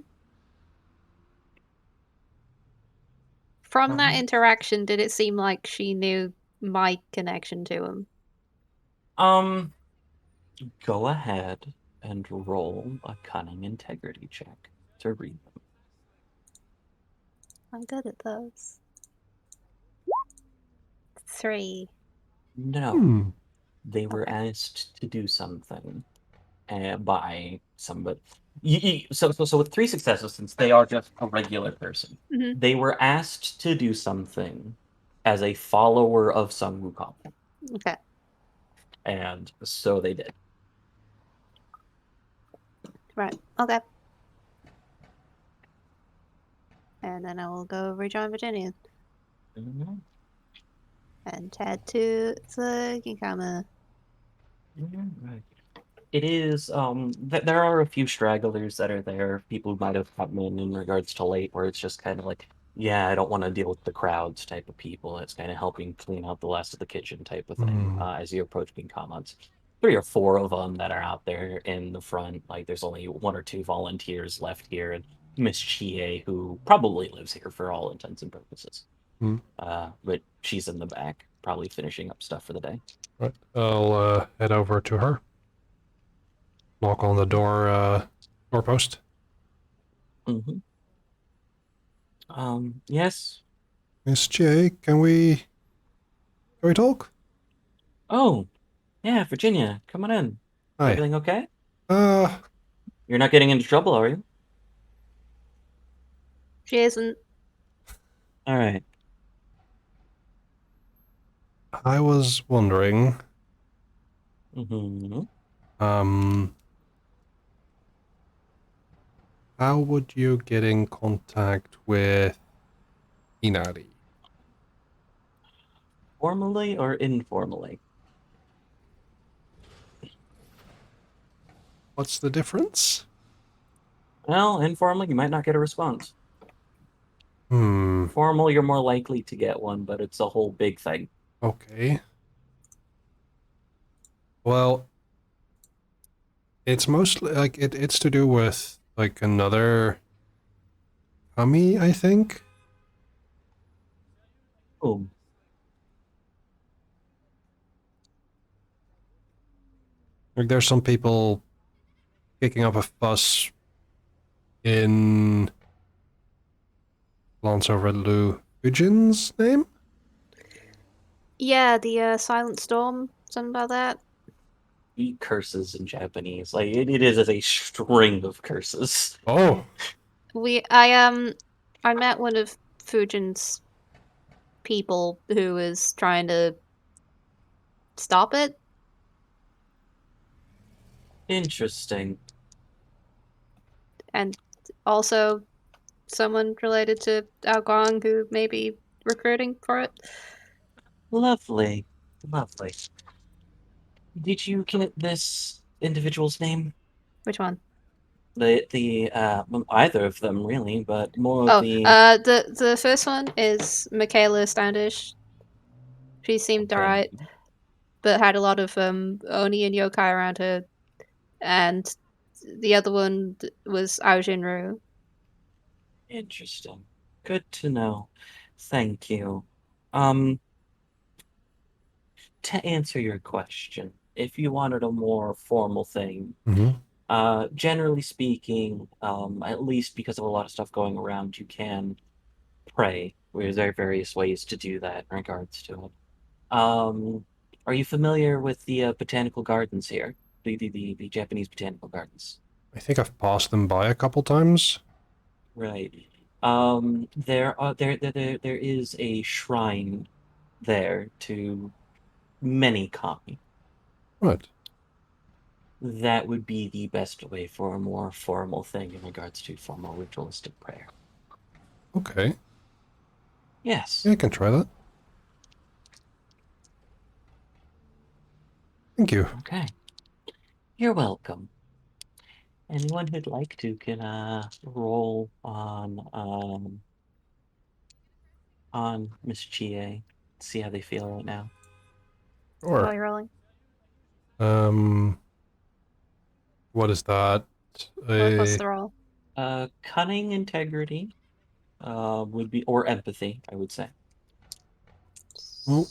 From that interaction, did it seem like she knew my connection to him? Um, go ahead and roll a cunning integrity check to read them. I'm good at those. 3. No, Hmm. they were Okay. asked to do something by somebody. So with 3 successes, since they are just a regular person, Hmm. they were asked to do something as a follower of Sun Wukong, Okay. and so they did. Right. Okay. And then I will go rejoin Virginia Mhm. and head to the Ginkama. Right. It is there are a few stragglers that are there, people who might have come in regards to late, where it's just kind of like, yeah, I don't want to deal with the crowds type of people. It's kind of helping clean out the last of the kitchen type of thing. Hmm. As you approach being comments, 3 or 4 of them that are out there in the front. Like there's only 1 or 2 volunteers left here, and Miss Chie, who probably lives here for all intents and purposes. Hmm. But she's in the back, probably finishing up stuff for the day. Right. I'll head over to her. Knock on the doorpost. Mm-hmm. Yes. Miss J, can we talk? Oh, yeah, Virginia, come on in. Is Hi. everything okay? Uh, You're not getting into trouble, are you? She isn't. All right. I was wondering, Mm-hmm. How would you get in contact with Inari? Formally or informally? What's the difference? Well, informally, you might not get a response. Hmm. Formal, you're more likely to get one, but it's a whole big thing. Okay. Well, it's mostly like it's to do with like another Kami, I think. Oh, Like there's some people kicking up a fuss in Lance over Lu Fujin's name. Yeah, the Silent Storm, something about that. he curses in Japanese. Like it is as a string of curses. Oh, I met one of Fujin's people who was trying to stop it. Interesting. And also someone related to Aogong who may be recruiting for it. Lovely. Lovely. Did you get this individual's name? Which one? Well, either of them really, but more of Oh, the the first one is Michaela Standish. She seemed okay. alright, but had a lot of Oni and yokai around her. And the other one was Aojinru. Interesting. Good to know. Thank you. Um, to answer your question, if you wanted a more formal thing, mm-hmm. generally speaking, at least because of a lot of stuff going around, you can pray. There are various ways to do that in regards to it. Are you familiar with the botanical gardens here? The Japanese botanical gardens? I think I've passed them by a couple times. Right. There is a shrine there to many kami. Right. That would be the best way for a more formal thing in regards to formal ritualistic prayer. Okay. Yes. Yeah, I can try that. Thank you. Okay. You're welcome. Anyone who'd like to can roll on Miss Chie, see how they feel right now. While Sure. you're rolling. What is that? What's the roll? Cunning integrity would be, or empathy, I would say. Oh,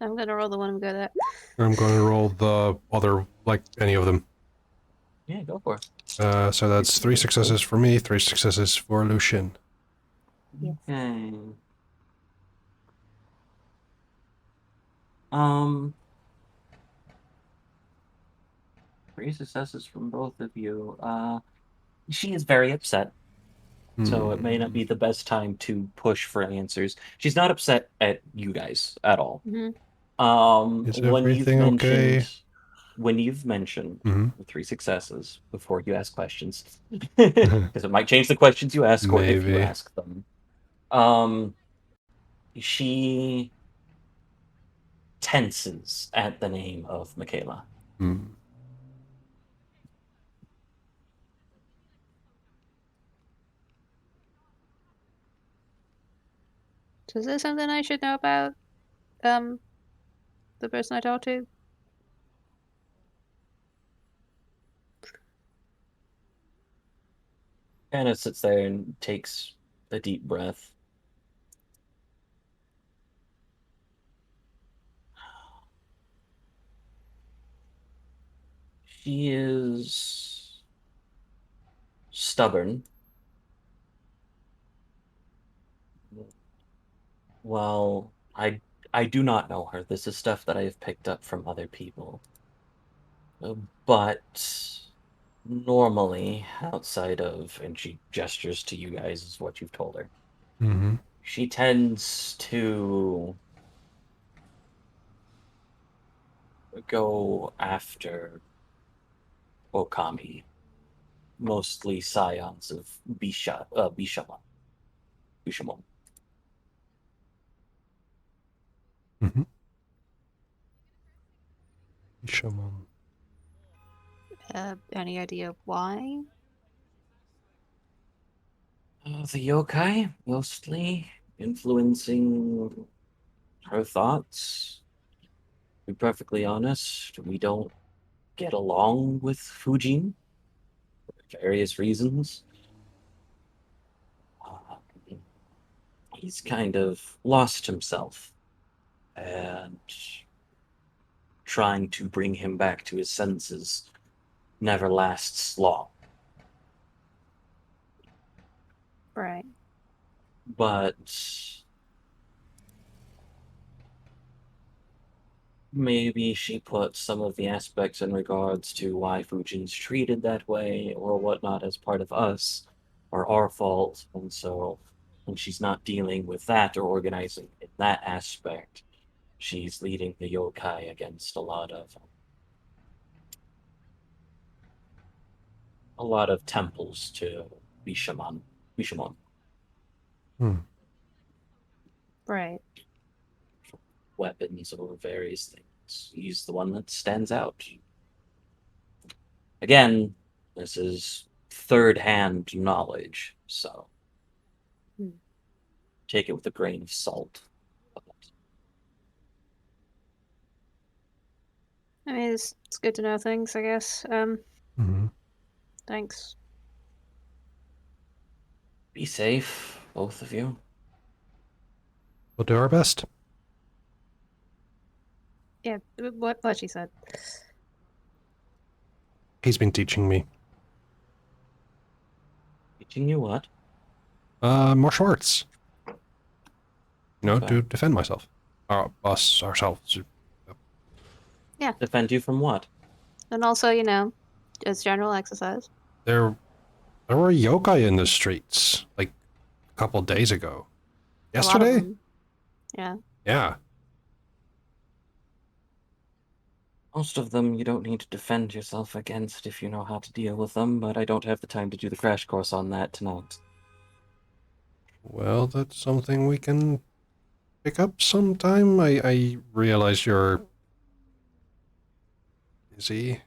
I'm gonna roll the one I'm good at. I'm going to roll the other, like any of them. Yeah, go for it. So that's 3 successes for me, 3 successes for Lucian. Yes. Okay. Um, 3 successes from both of you. She is very upset, so it may not be the best time to push for answers. She's not upset at you guys at all. Mm-hmm. Is When you've everything okay? mentioned Mm-hmm. the 3 successes before you ask questions, because it might change the questions you ask or if you Maybe. ask them. Um, she tenses at the name of Michaela. Hmm. So is there something I should know about um the person I talked to? Anna sits there and takes a deep breath. She is stubborn. Well, I do not know her. This is stuff that I have picked up from other people. But normally, outside of, and she gestures to you guys, is what you've told her. Mm-hmm. She tends to go after Okami, mostly scions of Bishamon. Mm-hmm. Shaman. Any idea why? The yokai, mostly influencing her thoughts. To be perfectly honest, we don't get along with Fujin for various reasons. Uh, he's kind of lost himself, and trying to bring him back to his senses never lasts long. Right. But maybe she put some of the aspects in regards to why Fujin's treated that way or whatnot as part of us or our fault. And so when she's not dealing with that or organizing in that aspect, she's leading the yokai against a lot of temples to Bishamon. Hmm. Right. Weapons or various things. He's the one that stands out. Again, this is third-hand knowledge, so Hmm. take it with a grain of salt. I mean, it's good to know things, I guess. Mm-hmm. Thanks. Be safe, both of you. We'll do our best. Yeah, what she said. He's been teaching me. Teaching you what? Martial arts. You know, Okay. to defend myself. Ourselves. Defend you from what? And also, you know, as general exercise. There were yokai in the streets, like, a couple days ago. A lot of Yesterday? them. Yeah. Yeah. Most of them you don't need to defend yourself against if you know how to deal with them, but I don't have the time to do the crash course on that tonight. Well, that's something we can pick up sometime. I realize you're busy.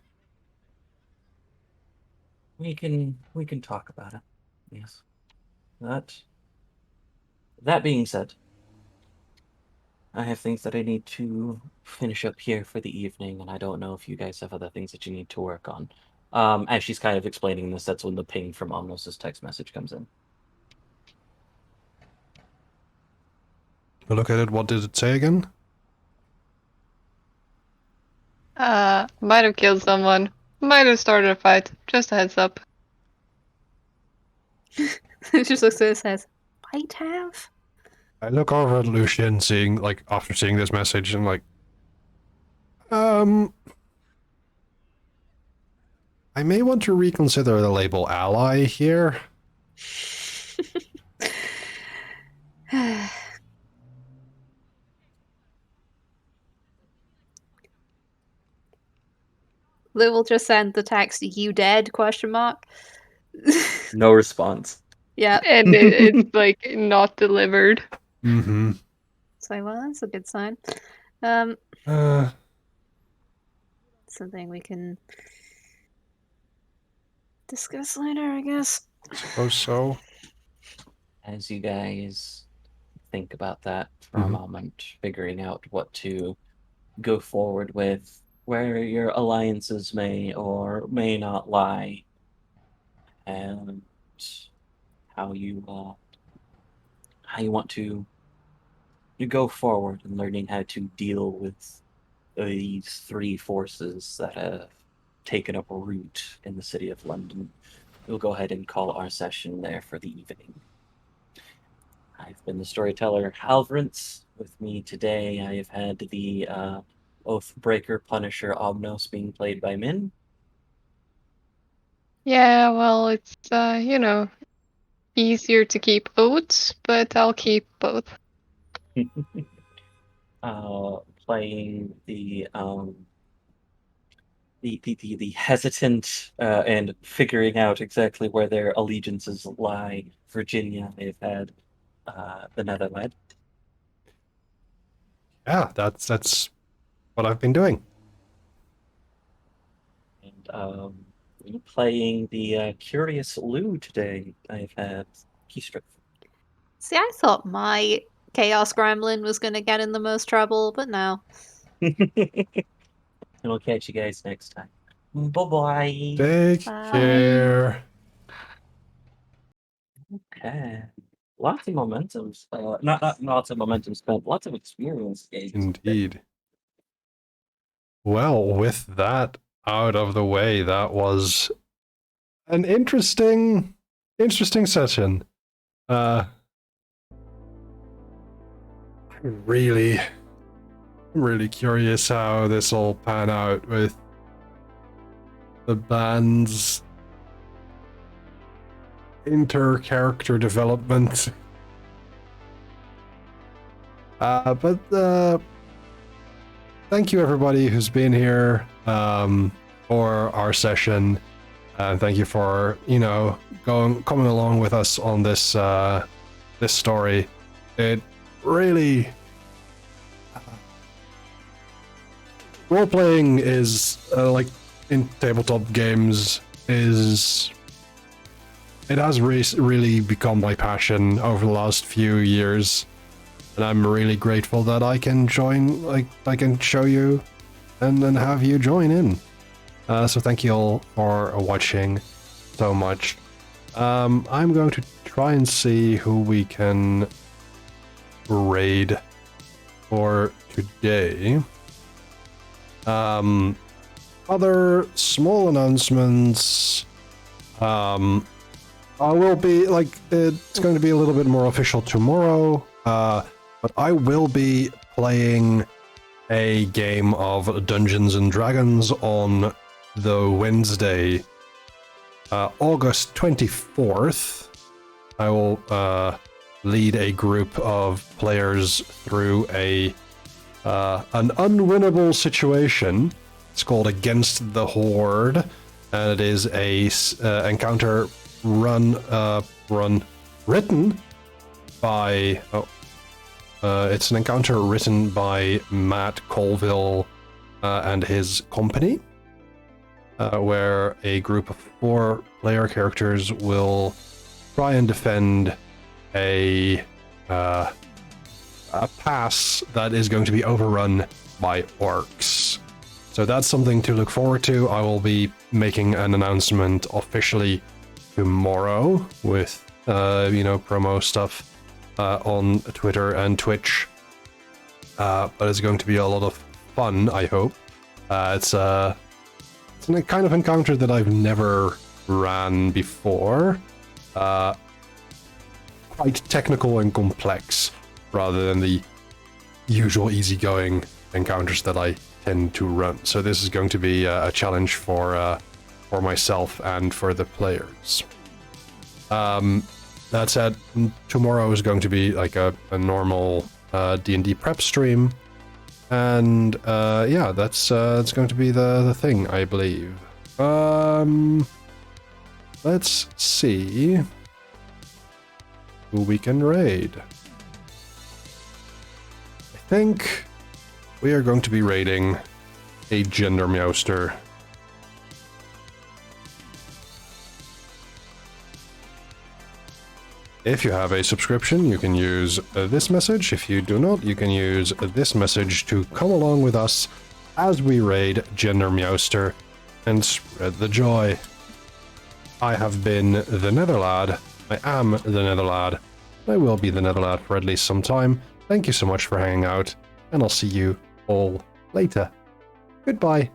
We can talk about it. Yes. That being said, I have things that I need to finish up here for the evening, and I don't know if you guys have other things that you need to work on. As she's kind of explaining this, that's when the ping from Omnos's text message comes in. You look at it, what did it say again? Might have killed someone. Might have started a fight. Just a heads up. She just looks at it and says, might have? I look over at Lucian, after seeing this message, and I may want to reconsider the label ally here. Lou will just send the text, you dead, question mark. No response. Yeah. And it's like not delivered. Mm-hmm. So, well, that's a good sign. Something we can discuss later, I guess. Suppose so. As you guys think about that for a moment, figuring out what to go forward with, where your alliances may or may not lie, and how you want to go forward in learning how to deal with these three forces that have taken up a root in the city of London. We'll go ahead and call our session there for the evening. I've been the storyteller Halvrance. With me today, I have had the Oathbreaker Punisher Omnos being played by Min. Yeah, well, it's, easier to keep oats, but I'll keep both. Playing the the hesitant and figuring out exactly where their allegiances lie. Virginia, they've had the Netherlands. Yeah, that's what I've been doing. And playing the Curious Lou today. I've had Keystroke. See, I thought my Chaos Gremlin was going to get in the most trouble, but no. And we'll catch you guys next time. Bye-bye. Take Bye. care. Okay. Lots of momentum. Not lots of momentum spent. Lots of experience gained. Indeed. Well, with that out of the way, that was an interesting session. I'm really curious how this will pan out with the band's inter-character development. But thank you everybody who's been here for our session. Thank you for, coming along with us on this this story. It really role-playing is like in tabletop games it has really become my passion over the last few years, and I'm really grateful that I can join, I can show you and then have you join in. So thank you all for watching so much. I'm going to try and see who we can raid for today. Other small announcements. I will be, it's going to be a little bit more official tomorrow, but I will be playing a game of Dungeons and Dragons on the Wednesday, August 24th. I will lead a group of players through an unwinnable situation. It's called Against the Horde, and it is a encounter written by it's an encounter written by Matt Colville and his company, where a group of 4 player characters will try and defend a pass that is going to be overrun by orcs. So that's something to look forward to. I will be making an announcement officially tomorrow with promo stuff on Twitter and Twitch, but it's going to be a lot of fun, I hope. It's a kind of encounter that I've never ran before, quite technical and complex rather than the usual easygoing encounters that I tend to run. So this is going to be a challenge for myself and for the players. That said, tomorrow is going to be like a normal D&D prep stream, and yeah, that's it's going to be the thing, I believe. Let's see who we can raid. I think we are going to be raiding a Gender Meowster. If you have a subscription, you can use this message. If you do not, you can use this message to come along with us as we raid Gender Meowster and spread the joy. I have been the Netherlad. I am the Netherlad. I will be the Netherlad for at least some time. Thank you so much for hanging out, and I'll see you all later. Goodbye.